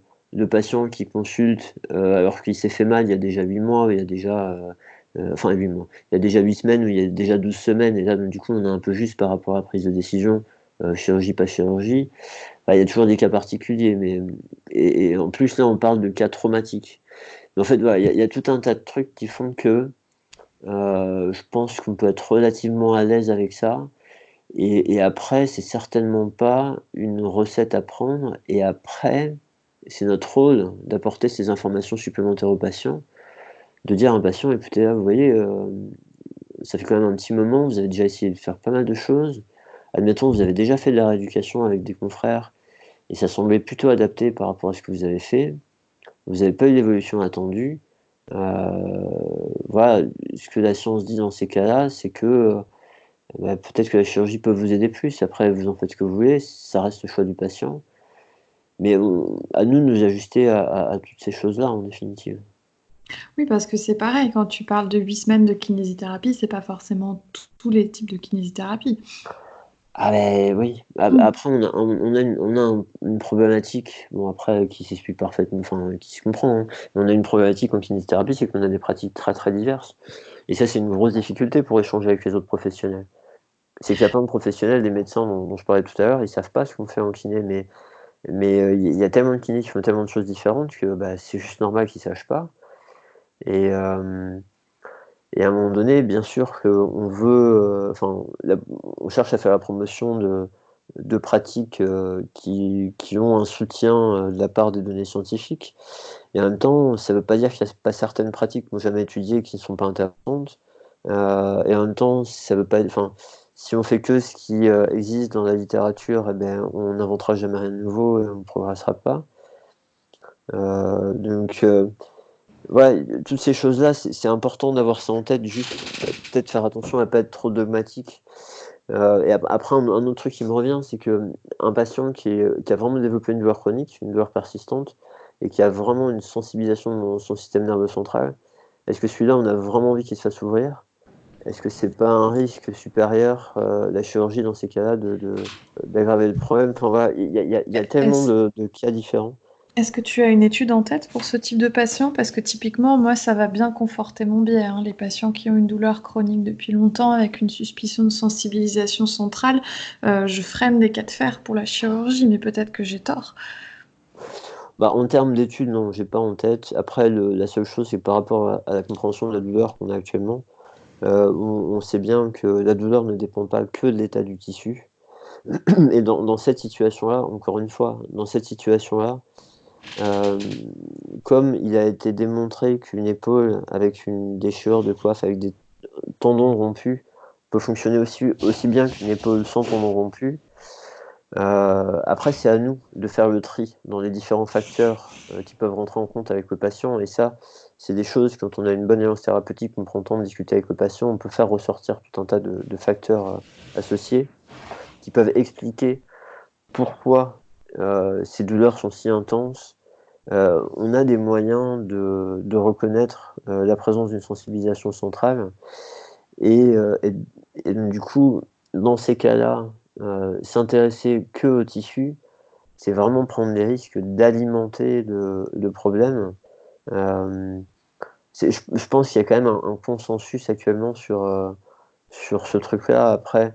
patient qui consulte alors qu'il s'est fait mal il y a déjà 8 mois, il y a déjà, enfin 8 mois, il y a déjà 8 semaines, ou il y a déjà 12 semaines, et là, donc, du coup, on est un peu juste par rapport à la prise de décision, chirurgie, pas chirurgie. Enfin, il y a toujours des cas particuliers, mais et en plus, là, on parle de cas traumatiques. Mais en fait, voilà, il y a tout un tas de trucs qui font que je pense qu'on peut être relativement à l'aise avec ça. Et après, c'est certainement pas une recette à prendre. Et après, c'est notre rôle d'apporter ces informations supplémentaires au patient, de dire à un patient, écoutez, là, vous voyez, ça fait quand même un petit moment, vous avez déjà essayé de faire pas mal de choses. Admettons, vous avez déjà fait de la rééducation avec des confrères, et ça semblait plutôt adapté par rapport à ce que vous avez fait. Vous n'avez pas eu l'évolution attendue. Voilà, ce que la science dit dans ces cas-là, c'est que bah, peut-être que la chirurgie peut vous aider plus. Après, vous en faites ce que vous voulez, ça reste le choix du patient. Mais à nous de nous ajuster à toutes ces choses-là, en définitive. Oui, parce que c'est pareil, quand tu parles de 8 semaines de kinésithérapie, c'est pas forcément tous les types de kinésithérapie. Ah ben oui. Mm. Après, on a une problématique, bon après, qui s'explique parfaitement, enfin, qui se comprend, hein. Mais on a une problématique en kinésithérapie, c'est qu'on a des pratiques très très diverses. Et ça, c'est une grosse difficulté pour échanger avec les autres professionnels. C'est qu'il y a plein de professionnels, des médecins dont je parlais tout à l'heure, ils savent pas ce qu'on fait en kiné, mais il y a tellement de kinés qui font tellement de choses différentes que bah, c'est juste normal qu'ils sachent pas. Et, euh, et à un moment donné, bien sûr qu'on veut, enfin, on cherche à faire la promotion de pratiques qui ont un soutien de la part des données scientifiques. Et en même temps, ça ne veut pas dire qu'il n'y a pas certaines pratiques que moi jamais étudiées qui ne sont pas intéressantes. Et en même temps, ça veut pas, enfin, si on fait que ce qui existe dans la littérature, eh ben, on n'inventera jamais rien de nouveau et on ne progressera pas. Donc, ouais, toutes ces choses-là, c'est important d'avoir ça en tête, juste peut-être faire attention à ne pas être trop dogmatique. Et après, un autre truc qui me revient, c'est que un patient qui a vraiment développé une douleur chronique, une douleur persistante, et qui a vraiment une sensibilisation dans son système nerveux central, est-ce que celui-là, on a vraiment envie qu'il se fasse ouvrir? Est-ce que c'est pas un risque supérieur, la chirurgie dans ces cas-là, d'aggraver le problème? Enfin voilà, il y a tellement de cas différents. Est-ce que tu as une étude en tête pour ce type de patient? Parce que typiquement, moi, ça va bien conforter mon biais, hein. Les patients qui ont une douleur chronique depuis longtemps avec une suspicion de sensibilisation centrale, je freine des cas de fer pour la chirurgie, mais peut-être que j'ai tort. Bah, en termes d'études, non, j'ai pas en tête. Après, la seule chose, c'est que par rapport à la compréhension de la douleur qu'on a actuellement, on sait bien que la douleur ne dépend pas que de l'état du tissu. Et dans cette situation-là, encore une fois, dans cette situation-là, comme il a été démontré qu'une épaule avec une déchirure de coiffe, avec des tendons rompus, peut fonctionner aussi bien qu'une épaule sans tendons rompus, après, c'est à nous de faire le tri dans les différents facteurs qui peuvent rentrer en compte avec le patient. Et ça, c'est des choses, quand on a une bonne alliance thérapeutique, on prend le temps de discuter avec le patient, on peut faire ressortir tout un tas de facteurs associés qui peuvent expliquer pourquoi ces douleurs sont si intenses. On a des moyens de reconnaître la présence d'une sensibilisation centrale. Et, du coup, dans ces cas-là, s'intéresser que au tissu, c'est vraiment prendre les risques d'alimenter le problème. Euh, je pense qu'il y a quand même un consensus actuellement sur ce truc-là. Après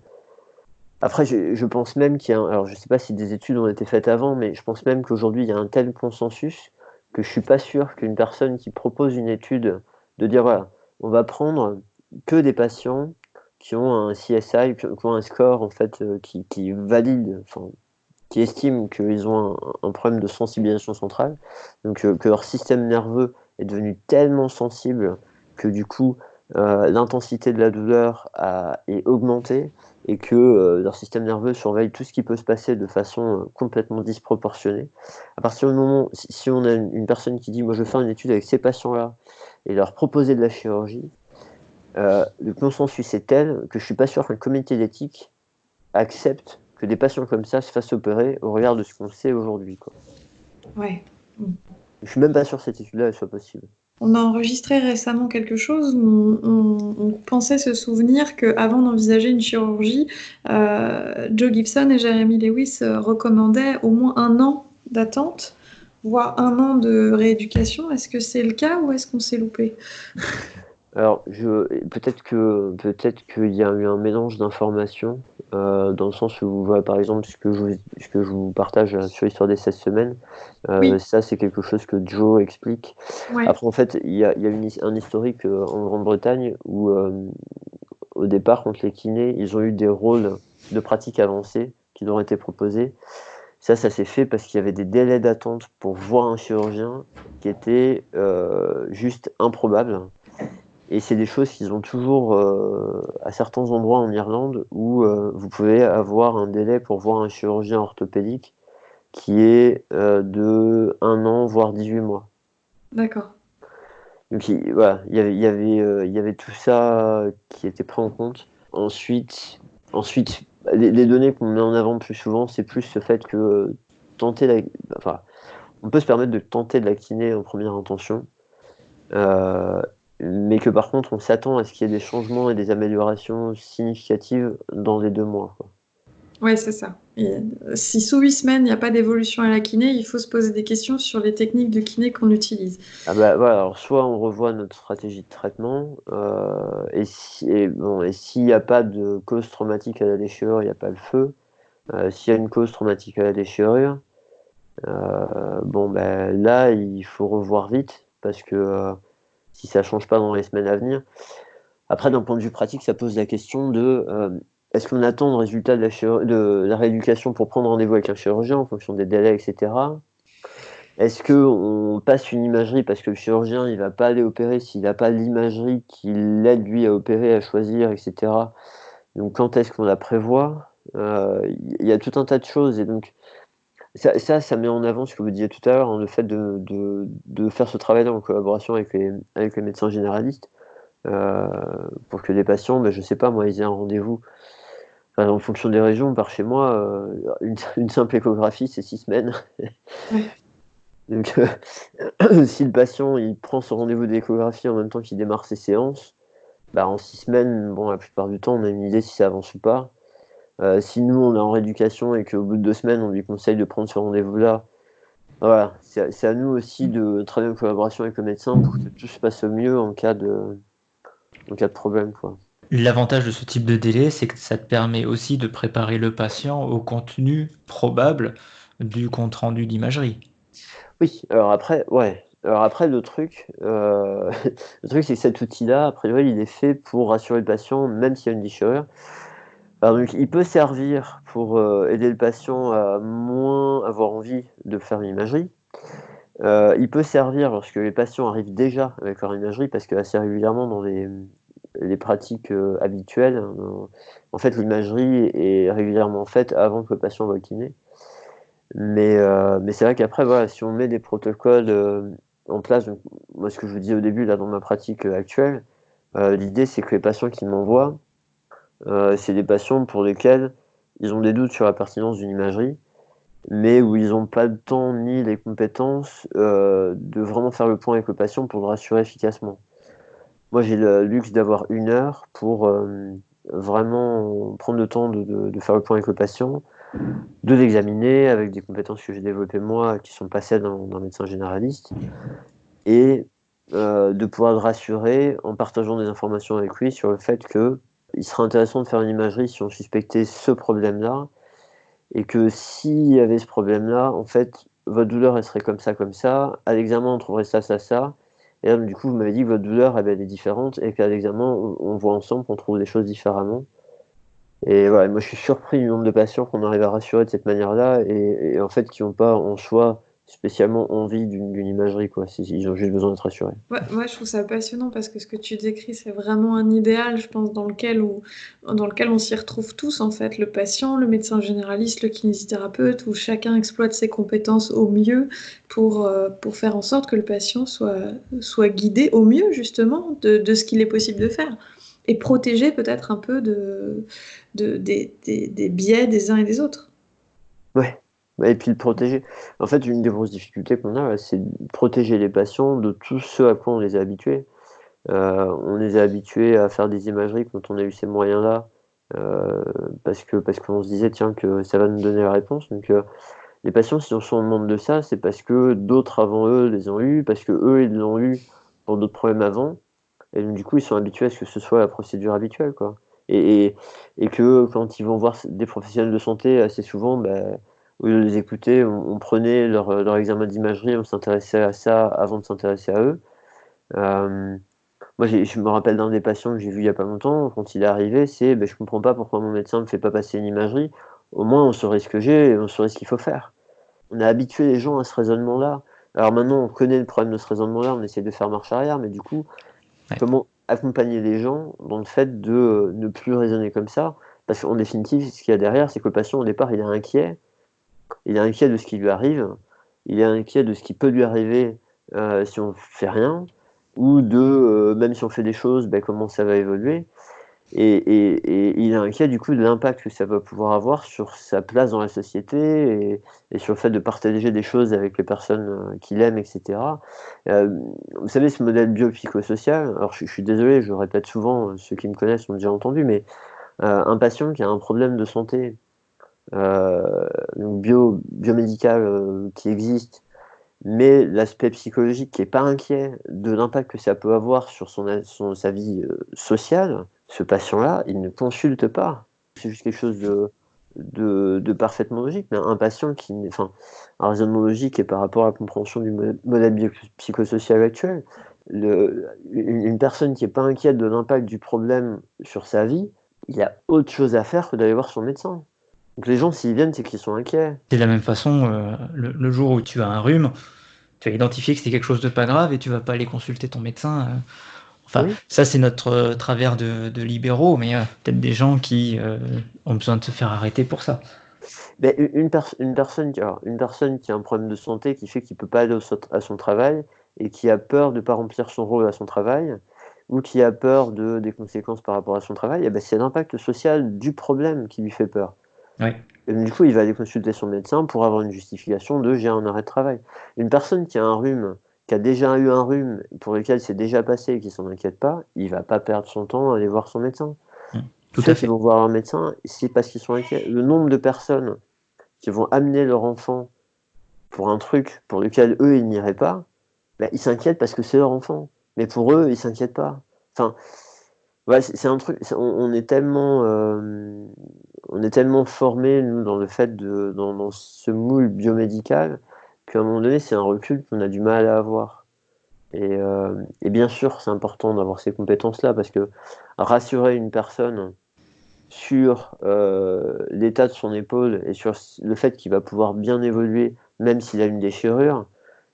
je pense même qu'il y a alors je sais pas si des études ont été faites avant, mais je pense même qu'aujourd'hui il y a un tel consensus que je suis pas sûr qu'une personne qui propose une étude de dire voilà, on va prendre que des patients qui ont un CSI, qui ont un score en fait qui valide, enfin qui estiment qu'ils ont un problème de sensibilisation centrale, donc que leur système nerveux est devenu tellement sensible que du coup l'intensité de la douleur est augmentée et que leur système nerveux surveille tout ce qui peut se passer de façon complètement disproportionnée. À partir du moment, si on a une personne qui dit moi je vais faire une étude avec ces patients-là et leur proposer de la chirurgie, le consensus est tel que je suis pas sûr qu'un comité d'éthique accepte que des patients comme ça se fassent opérer au regard de ce qu'on sait aujourd'hui, quoi. Ouais. Je suis même pas sûr que cette étude-là elle soit possible. On a enregistré récemment quelque chose où on pensait se souvenir qu'avant d'envisager une chirurgie, Joe Gibson et Jeremy Lewis recommandaient au moins 1 an d'attente, voire 1 an de rééducation. Est-ce que c'est le cas ou est-ce qu'on s'est loupé? Alors, peut-être qu'il y a eu un mélange d'informations, dans le sens où, voilà, par exemple, ce que je vous partage sur l'histoire des 16 semaines, Oui, ça, c'est quelque chose que Joe explique. ouais, Après, en fait, il y a un historique en Grande-Bretagne où, au départ, contre les kinés, ils ont eu des rôles de pratique avancée qui leur ont été proposés. Ça s'est fait parce qu'il y avait des délais d'attente pour voir un chirurgien qui étaient juste improbables. Et c'est des choses qu'ils ont toujours à certains endroits en Irlande où vous pouvez avoir un délai pour voir un chirurgien orthopédique qui est de 1 an, voire 18 mois. d'accord. Donc voilà, il y avait tout ça qui était pris en compte. Ensuite, les données qu'on met en avant le plus souvent, c'est plus le fait que tenter enfin, on peut se permettre de tenter de la kiné en première intention. Euh, mais que par contre, on s'attend à ce qu'il y ait des changements et des améliorations significatives dans les 2 mois, quoi. Ouais, c'est ça. Et, si sous 8 semaines, il n'y a pas d'évolution à la kiné, il faut se poser des questions sur les techniques de kiné qu'on utilise. Ah bah voilà, alors soit on revoit notre stratégie de traitement, et s'il n'y a pas de cause traumatique à la déchirure, il n'y a pas le feu. S'il y a une cause traumatique à la déchirure, bon ben là il faut revoir vite parce que si ça change pas dans les semaines à venir. Après, d'un point de vue pratique, ça pose la question de est-ce qu'on attend le résultat de la rééducation pour prendre rendez-vous avec un chirurgien en fonction des délais, etc. Est-ce qu'on passe une imagerie parce que le chirurgien il va pas aller opérer s'il n'a pas l'imagerie qui l'aide lui à opérer, à choisir, etc. Donc quand est-ce qu'on la prévoit? Il y a tout un tas de choses et donc ça met en avant ce que vous disiez tout à l'heure, hein, le fait de faire ce travail en collaboration avec les médecins généralistes, euh, pour que les patients, ben, je sais pas moi, ils aient un rendez-vous. Enfin, en fonction des régions, par chez moi, une simple échographie, c'est 6 semaines. Ouais. Donc, si le patient il prend son rendez-vous d'échographie en même temps qu'il démarre ses séances, bah, en 6 semaines, bon, la plupart du temps, on a une idée si ça avance ou pas. Si nous, on est en rééducation et qu'au bout de 2 semaines, on lui conseille de prendre ce rendez-vous-là, voilà, c'est à nous aussi de travailler en collaboration avec le médecin pour que tout se passe au mieux en cas de problème, quoi. L'avantage de ce type de délai, c'est que ça te permet aussi de préparer le patient au contenu probable du compte-rendu d'imagerie. Oui, alors après, ouais. Alors après, le truc, le truc, c'est que cet outil-là, a priori, il est fait pour rassurer le patient, même s'il y a une déchirure. Alors donc, il peut servir pour aider le patient à moins avoir envie de faire une imagerie. Il peut servir lorsque les patients arrivent déjà avec leur imagerie, parce que assez régulièrement dans les pratiques habituelles, hein, en fait, l'imagerie est régulièrement faite avant que le patient voie le kiné. Mais c'est vrai qu'après, voilà, si on met des protocoles en place, donc, moi ce que je vous disais au début, là, dans ma pratique actuelle, l'idée c'est que les patients qui m'envoient, c'est des patients pour lesquels ils ont des doutes sur la pertinence d'une imagerie, mais où ils n'ont pas le temps ni les compétences de vraiment faire le point avec le patient pour le rassurer efficacement. Moi, j'ai le luxe d'avoir 1 heure pour vraiment prendre le temps de faire le point avec le patient, de l'examiner avec des compétences que j'ai développées moi, qui sont pas celles d'un médecin généraliste, et de pouvoir le rassurer en partageant des informations avec lui sur le fait qu'il serait intéressant de faire une imagerie si on suspectait ce problème-là, et que s'il y avait ce problème-là, en fait, votre douleur, elle serait comme ça, à l'examen, on trouverait ça, et là, du coup, vous m'avez dit que votre douleur, eh ben, elle est différente, et qu'à l'examen, on voit ensemble qu'on trouve des choses différemment. Et voilà, moi je suis surpris du nombre de patients qu'on arrive à rassurer de cette manière-là et en fait qui n'ont pas en soi spécialement envie d'une imagerie, quoi. Ils ont juste besoin d'être rassurés. Ouais, moi, je trouve ça passionnant parce que ce que tu décris, c'est vraiment un idéal, je pense, dans lequel on s'y retrouve tous, en fait, le patient, le médecin généraliste, le kinésithérapeute, où chacun exploite ses compétences au mieux pour faire en sorte que le patient soit guidé au mieux, justement, de ce qu'il est possible de faire. Et protégé peut-être un peu des biais des uns et des autres. Ouais. Ouais, et puis le protéger. En fait, une des grosses difficultés qu'on a, c'est de protéger les patients de tout ce à quoi on les a habitués. On les a habitués à faire des imageries quand on a eu ces moyens-là, euh, parce qu'on se disait tiens que ça va nous donner la réponse. Donc les patients, si on se demande de ça, c'est parce que d'autres avant eux les ont eus, parce que eux ils l'ont eu pour d'autres problèmes avant. Et donc, du coup, ils sont habitués à ce que ce soit la procédure habituelle, quoi. Et, et, et que quand ils vont voir des professionnels de santé, assez souvent, bah, au lieu de les écouter, on prenait leur examen d'imagerie, on s'intéressait à ça avant de s'intéresser à eux. Euh, Moi, je me rappelle d'un des patients que j'ai vu il y a pas longtemps, quand il est arrivé, c'est je comprends pas pourquoi mon médecin ne me fait pas passer une imagerie. Au moins, on saurait ce que j'ai et on saurait ce qu'il faut faire. On a habitué les gens à ce raisonnement-là. Alors maintenant, on connaît le problème de ce raisonnement-là, on essaie de faire marche arrière, mais du coup, Ouais. comment accompagner les gens dans le fait de ne plus raisonner comme ça? Parce qu'en définitive, ce qu'il y a derrière, c'est que le patient, au départ, il est inquiet. Il est inquiet de ce qui lui arrive. Il est inquiet de ce qui peut lui arriver si on fait rien. Ou de, même si on fait des choses, comment ça va évoluer. Et il est inquiet du coup de l'impact que ça va pouvoir avoir sur sa place dans la société et sur le fait de partager des choses avec les personnes qu'il aime, etc. Euh, Vous savez, ce modèle biopsychosocial, alors je suis désolé, je le répète souvent, ceux qui me connaissent l'ont déjà entendu, mais un patient qui a un problème de santé donc biomédical qui existe, mais l'aspect psychologique qui n'est pas inquiet de l'impact que ça peut avoir sur sa vie sociale, ce patient-là, il ne consulte pas. C'est juste quelque chose de parfaitement logique, mais un patient enfin, un raisonnement logique et par rapport à la compréhension du modèle psychosocial actuel, une personne qui n'est pas inquiète de l'impact du problème sur sa vie, il a autre chose à faire que d'aller voir son médecin. Donc les gens, s'ils viennent, c'est qu'ils sont inquiets. C'est de la même façon, le jour où tu as un rhume, tu as identifié que c'est quelque chose de pas grave et tu vas pas aller consulter ton médecin. Enfin, Oui. ça c'est notre travers de libéraux, mais peut-être des gens qui ont besoin de se faire arrêter pour ça. Ben, une personne qui a un problème de santé qui fait qu'il peut pas aller à son travail et qui a peur de ne pas remplir son rôle à son travail, ou qui a peur des conséquences par rapport à son travail, eh ben, c'est l'impact social du problème qui lui fait peur. Ouais. Et du coup, il va aller consulter son médecin pour avoir une justification de j'ai un arrêt de travail. Une personne qui a un rhume, qui a déjà eu un rhume, pour lequel c'est déjà passé et qui s'en inquiète pas, il va pas perdre son temps à aller voir son médecin. Tout Ceux à qui fait. vont voir un médecin, c'est parce qu'ils sont inquiets. Le nombre de personnes qui vont amener leur enfant pour un truc pour lequel eux ils n'iraient pas, bah, ils s'inquiètent parce que c'est leur enfant. Mais pour eux, ils s'inquiètent pas. Enfin, ouais, c'est un truc. On est tellement formés nous dans le fait dans ce moule biomédical qu'à un moment donné, c'est un recul qu'on a du mal à avoir. Et bien sûr, c'est important d'avoir ces compétences-là parce que rassurer une personne sur l'état de son épaule et sur le fait qu'il va pouvoir bien évoluer même s'il a une déchirure,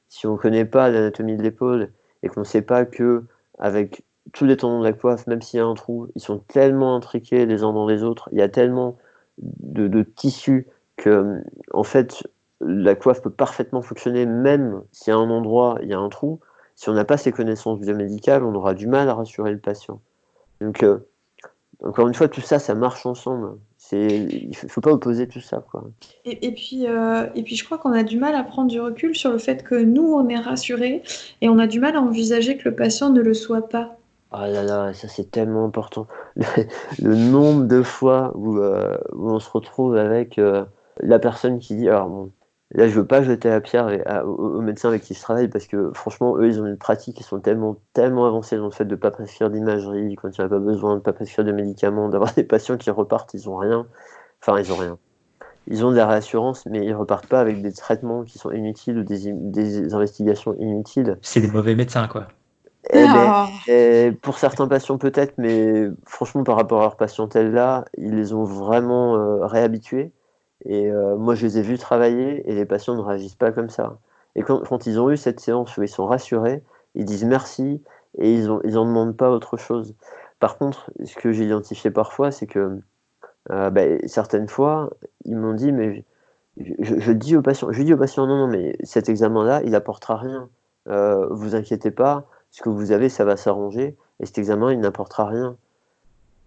si on ne connaît pas l'anatomie de l'épaule et qu'on ne sait pas que avec tous les tendons de la coiffe, même s'il y a un trou, ils sont tellement intriqués les uns dans les autres, il y a tellement de tissus que en fait la coiffe peut parfaitement fonctionner même s'il y a un endroit, il y a un trou. Si on n'a pas ces connaissances biomédicales, on aura du mal à rassurer le patient. Donc encore une fois, tout ça, ça marche ensemble. Il ne faut pas opposer tout ça, quoi. Et puis, je crois qu'on a du mal à prendre du recul sur le fait que nous, on est rassurés et on a du mal à envisager que le patient ne le soit pas. Ah là là, ça c'est tellement important. Le nombre de fois où on se retrouve avec la personne qui dit, alors bon, là je veux pas jeter la pierre aux médecins avec qui je travaille parce que franchement, eux, ils ont une pratique, ils sont tellement avancés dans le fait de pas prescrire d'imagerie quand il n'y a pas besoin, de pas prescrire de médicaments, d'avoir des patients qui repartent, ils ont rien. Enfin, ils ont rien. Ils ont de la réassurance, mais ils repartent pas avec des traitements qui sont inutiles ou des investigations inutiles. C'est des mauvais médecins, quoi. Eh ben, Ah. pour certains patients peut-être, mais franchement par rapport à leur patientèle-là, ils les ont vraiment réhabitués. Et moi je les ai vus travailler et les patients ne réagissent pas comme ça. Et quand ils ont eu cette séance où ils sont rassurés, ils disent merci et ils en demandent pas autre chose. Par contre, ce que j'ai identifié parfois, c'est que certaines fois, ils m'ont dit, mais je dis au patient, non, non, mais cet examen-là, il apportera rien. Vous inquiétez pas, ce que vous avez, ça va s'arranger, et cet examen, il n'apportera rien.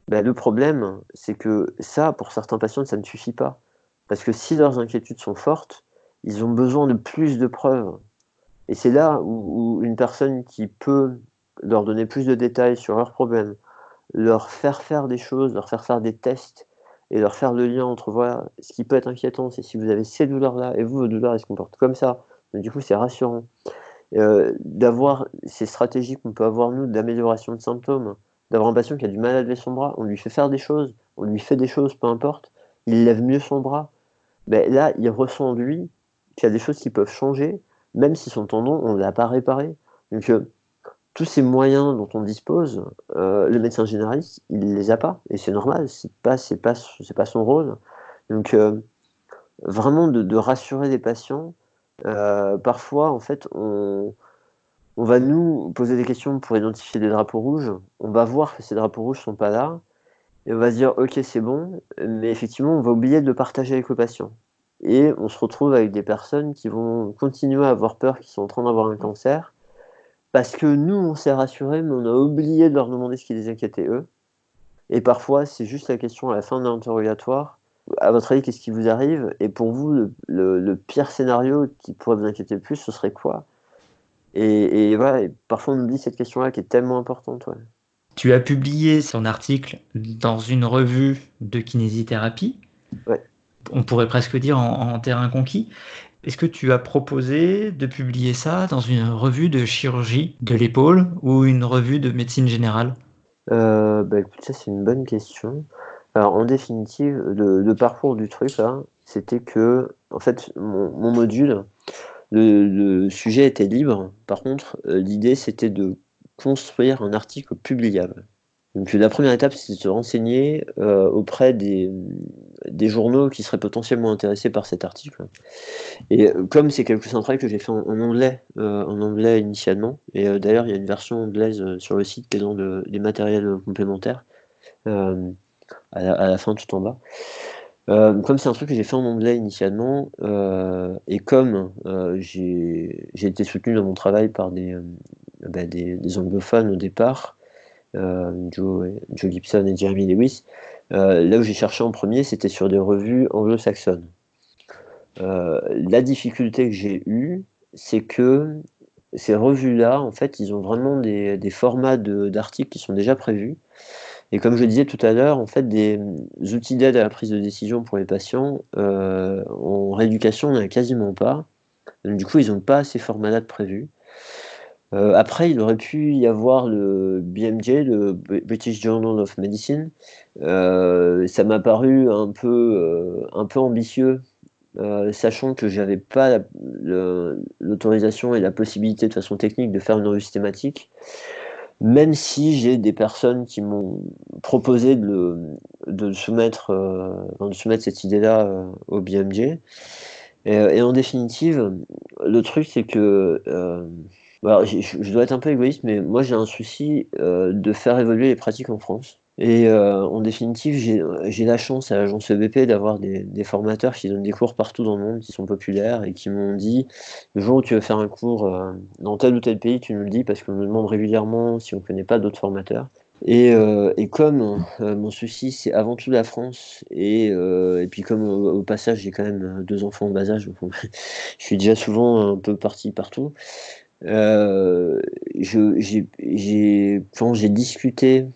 Ben, le problème, c'est que ça, pour certains patients, ça ne suffit pas. Parce que si leurs inquiétudes sont fortes, ils ont besoin de plus de preuves. Et c'est là où une personne qui peut leur donner plus de détails sur leurs problèmes, leur faire faire des choses, leur faire faire des tests et leur faire le lien entre voilà, ce qui peut être inquiétant, c'est si vous avez ces douleurs-là et vous, vos douleurs, elles se comportent comme ça. Donc, du coup, c'est rassurant. D'avoir ces stratégies qu'on peut avoir, nous, d'amélioration de symptômes, d'avoir un patient qui a du mal à lever son bras, on lui fait faire des choses, on lui fait des choses, peu importe, il lève mieux son bras. Ben, là, il ressent, lui, qu'il y a des choses qui peuvent changer, même si son tendon, on ne l'a pas réparé. Donc, tous ces moyens dont on dispose, le médecin généraliste, il les a pas, et c'est normal, c'est pas son rôle. Donc vraiment de rassurer les patients. Parfois, en fait, on va nous poser des questions pour identifier des drapeaux rouges. On va voir que ces drapeaux rouges sont pas là, et on va se dire ok c'est bon, mais effectivement on va oublier de le partager avec le patient. Et on se retrouve avec des personnes qui vont continuer à avoir peur qu'ils sont en train d'avoir un cancer parce que nous, on s'est rassurés, mais on a oublié de leur demander ce qui les inquiétait eux. Et parfois, c'est juste la question à la fin de l'interrogatoire. À votre avis, qu'est-ce qui vous arrive? Et pour vous, le pire scénario qui pourrait vous inquiéter le plus, ce serait quoi? Et voilà, et parfois on oublie cette question-là qui est tellement importante. Ouais. Tu as publié son article dans une revue de kinésithérapie. Ouais. On pourrait presque dire en terrain conquis. Est-ce que tu as proposé de publier ça dans une revue de chirurgie de l'épaule ou une revue de médecine générale? Écoute, ça c'est une bonne question. Alors en définitive, le parcours du truc là, c'était que en fait mon module, le sujet était libre. Par contre, l'idée c'était de construire un article publiable. Donc la première étape, c'est de se renseigner auprès des journaux qui seraient potentiellement intéressés par cet article. Et comme c'est un travail que j'ai fait en anglais initialement, et d'ailleurs il y a une version anglaise sur le site qui est dans les matériels complémentaires, à la fin tout en bas. Comme c'est un truc que j'ai fait en anglais initialement, et comme j'ai été soutenu dans mon travail par des anglophones au départ, Joe Gibson et Jeremy Lewis, là où j'ai cherché en premier, c'était sur des revues anglo-saxonnes. La difficulté que j'ai eue, c'est que ces revues-là, en fait, ils ont vraiment des formats d'articles qui sont déjà prévus. Et comme je disais tout à l'heure, en fait, des outils d'aide à la prise de décision pour les patients, en rééducation, on n'en a quasiment pas. Donc, du coup, ils n'ont pas ces formats-là de prévus. Après, il aurait pu y avoir le BMJ, le British Journal of Medicine. Ça m'a paru un peu ambitieux, sachant que j'avais pas l'autorisation et la possibilité de façon technique de faire une revue systématique. Même si j'ai des personnes qui m'ont proposé de soumettre cette idée-là au BMJ. Et en définitive, le truc, c'est que alors, je dois être un peu égoïste, mais moi j'ai un souci de faire évoluer les pratiques en France. Et en définitive, j'ai la chance à l'agence EBP d'avoir des formateurs qui donnent des cours partout dans le monde, qui sont populaires et qui m'ont dit le jour où tu veux faire un cours dans tel ou tel pays, tu nous le dis parce qu'on nous demande régulièrement si on ne connaît pas d'autres formateurs. Et comme mon souci c'est avant tout la France, et puis comme au passage j'ai quand même 2 enfants en bas âge, donc je suis déjà souvent un peu parti partout. Quand j'ai discuté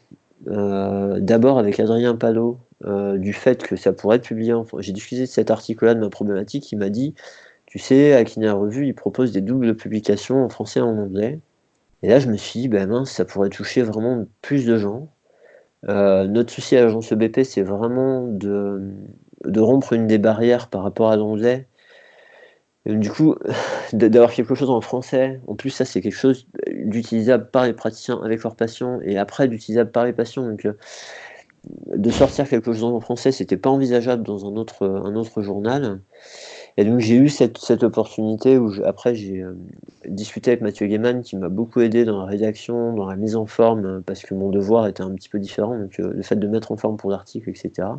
d'abord avec Adrien Palot du fait que ça pourrait être publié j'ai discuté de cet article-là, de ma problématique, il m'a dit, tu sais, à Kinéa Revue, ils proposent des doubles publications en français et en anglais. Et là, je me suis dit, ben mince, ça pourrait toucher vraiment plus de gens. Notre souci à l'agence EBP, c'est vraiment de rompre une des barrières par rapport à l'anglais. Et du coup, d'avoir quelque chose en français, en plus ça c'est quelque chose d'utilisable par les praticiens avec leurs patients et après d'utilisable par les patients. Donc de sortir quelque chose en français, c'était pas envisageable dans un autre journal. Et donc j'ai eu cette opportunité où après j'ai discuté avec Mathieu Gaiman qui m'a beaucoup aidé dans la rédaction, dans la mise en forme, parce que mon devoir était un petit peu différent, donc le fait de mettre en forme pour l'article, etc.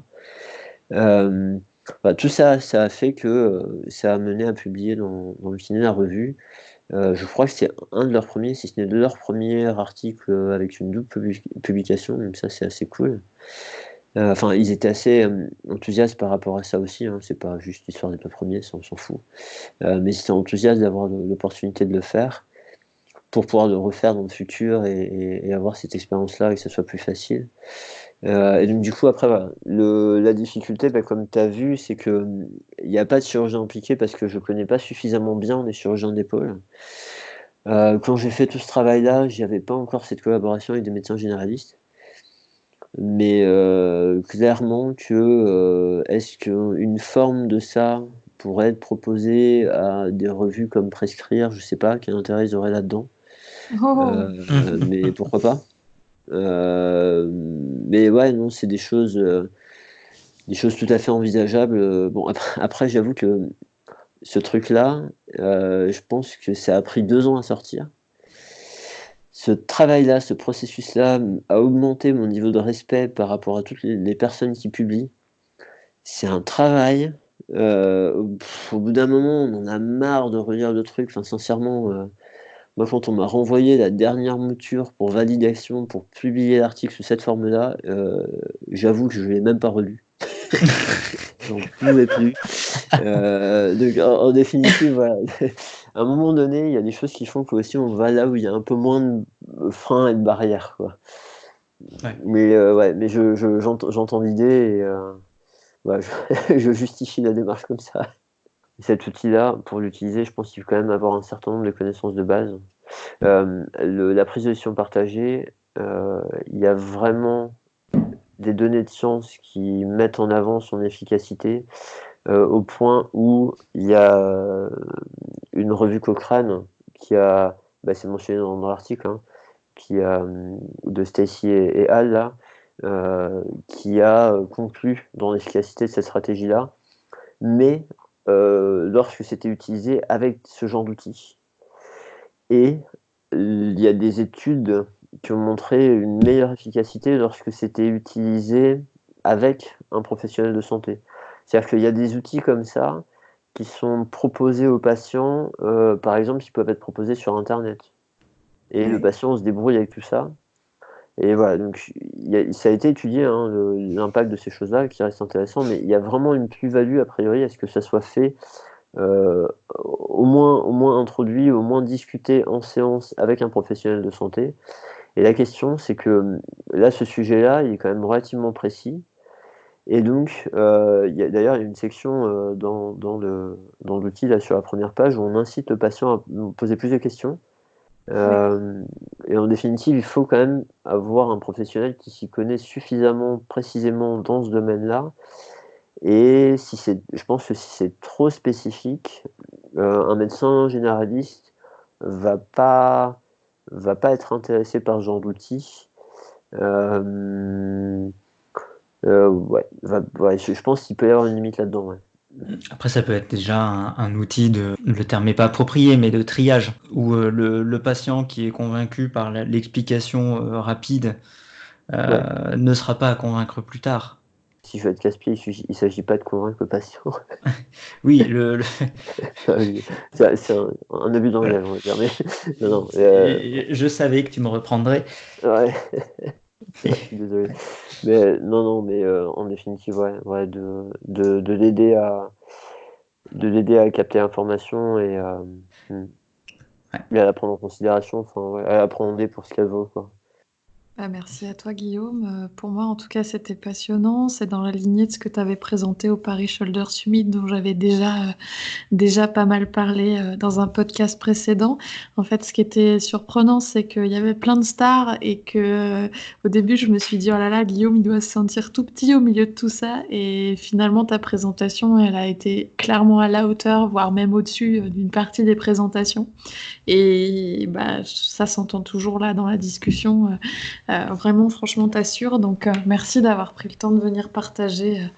Tout ça, ça a fait que ça a mené à publier dans le Kiné la revue. Je crois que c'est un de leurs premiers, si ce n'est de leurs premiers articles avec une double publication, donc ça c'est assez cool. Enfin, ils étaient assez enthousiastes par rapport à ça aussi, hein, c'est pas juste l'histoire d'être le premier, ça on s'en fout. Mais ils étaient enthousiastes d'avoir l'opportunité de le faire, pour pouvoir le refaire dans le futur et avoir cette expérience-là et que ce soit plus facile. Et donc du coup après voilà, la difficulté, comme tu as vu, c'est que il n'y a pas de chirurgien impliqué parce que je connais pas suffisamment bien les chirurgiens d'épaule. Quand j'ai fait tout ce travail-là, j'avais pas encore cette collaboration avec des médecins généralistes. Mais clairement que est-ce qu'une forme de ça pourrait être proposée à des revues comme Prescrire, je sais pas quel intérêt ils auraient là-dedans. Oh. Mais pourquoi pas. Mais ouais, non, c'est des choses tout à fait envisageables. Bon, après j'avoue que ce truc-là, je pense que ça a pris 2 ans à sortir. Ce travail-là, ce processus-là a augmenté mon niveau de respect par rapport à toutes les personnes qui publient. C'est un travail. Au bout d'un moment, on en a marre de relire le truc. Enfin, sincèrement, moi, quand on m'a renvoyé la dernière mouture pour validation, pour publier l'article sous cette forme-là, j'avoue que je ne l'ai même pas relu. J'en pouvais plus. Donc, en définitive, voilà. À un moment donné, il y a des choses qui font qu'aussi on va là où il y a un peu moins de freins et de barrières, quoi. Ouais. Mais ouais, mais j'entends l'idée et ouais, je justifie la démarche comme ça. Cet outil-là, pour l'utiliser, je pense qu'il faut quand même avoir un certain nombre de connaissances de base. La prise de décision partagée, il y a vraiment des données de science qui mettent en avant son efficacité au point où il y a une revue Cochrane qui a, c'est mentionné dans l'article, hein, de Stacy et Al, là, qui a conclu dans l'efficacité de cette stratégie-là, mais lorsque c'était utilisé avec ce genre d'outils. Et il y a des études qui ont montré une meilleure efficacité lorsque c'était utilisé avec un professionnel de santé. C'est-à-dire qu'il y a des outils comme ça qui sont proposés aux patients, par exemple, qui peuvent être proposés sur Internet. Et le patient se débrouille avec tout ça. Et voilà, donc ça a été étudié, hein, l'impact de ces choses-là, qui reste intéressant, mais il y a vraiment une plus-value, a priori, à ce que ça soit fait, au moins introduit, au moins discuté en séance avec un professionnel de santé. Et la question, c'est que là, ce sujet-là, il est quand même relativement précis. Et donc, d'ailleurs, il y a une section dans l'outil, là, sur la première page, où on incite le patient à poser plus de questions. Et en définitive, il faut quand même avoir un professionnel qui s'y connaît suffisamment précisément dans ce domaine-là. Et je pense que si c'est trop spécifique, un médecin généraliste va pas être intéressé par ce genre d'outil. Je pense qu'il peut y avoir une limite là-dedans. Ouais. Après, ça peut être déjà un outil le terme n'est pas approprié, mais de triage, où le patient qui est convaincu par l'explication rapide ne sera pas à convaincre plus tard. Si je veux être casse-pied, il ne s'agit pas de convaincre le patient. Oui, c'est un abus d'engagement, on va dire. Mais, non, je savais que tu me reprendrais. Ouais. Je suis désolé. Mais mais en définitive, ouais, de l'aider à capter l'information et à la prendre en considération, à l'appréhender pour ce qu'elle vaut, quoi. Merci à toi, Guillaume. Pour moi, en tout cas, c'était passionnant. C'est dans la lignée de ce que tu avais présenté au Paris Shoulder Summit, dont j'avais déjà pas mal parlé dans un podcast précédent. En fait, ce qui était surprenant, c'est qu'il y avait plein de stars et que au début, je me suis dit, oh là là, Guillaume, il doit se sentir tout petit au milieu de tout ça. Et finalement, ta présentation, elle a été clairement à la hauteur, voire même au-dessus d'une partie des présentations. Et ça s'entend toujours là dans la discussion. Vraiment, franchement, t'assures. Donc, merci d'avoir pris le temps de venir partager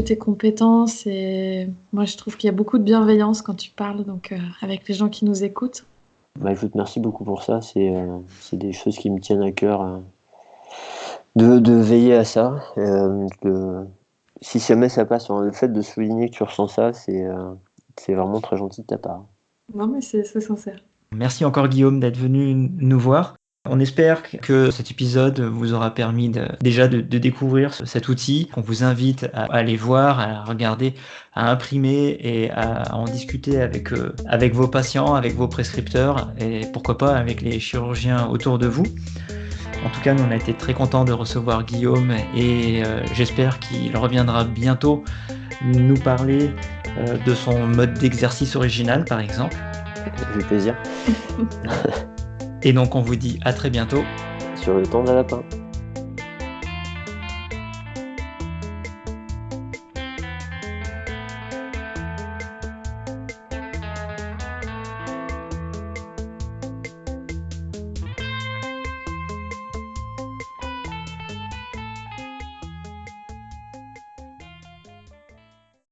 tes compétences. Et moi, je trouve qu'il y a beaucoup de bienveillance quand tu parles, donc avec les gens qui nous écoutent. Écoute, merci beaucoup pour ça. C'est des choses qui me tiennent à cœur de veiller à ça. Si jamais ça passe, le fait de souligner que tu ressens ça, c'est vraiment très gentil de ta part. Non, mais c'est sincère. Merci encore, Guillaume, d'être venu nous voir. On espère que cet épisode vous aura permis déjà de découvrir cet outil, qu'on vous invite à aller voir, à regarder, à imprimer et à en discuter avec vos patients, avec vos prescripteurs et pourquoi pas avec les chirurgiens autour de vous. En tout cas, nous on a été très contents de recevoir Guillaume et j'espère qu'il reviendra bientôt nous parler de son mode d'exercice original, par exemple. Avec plaisir. Et donc on vous dit à très bientôt sur le temps d'un lapin.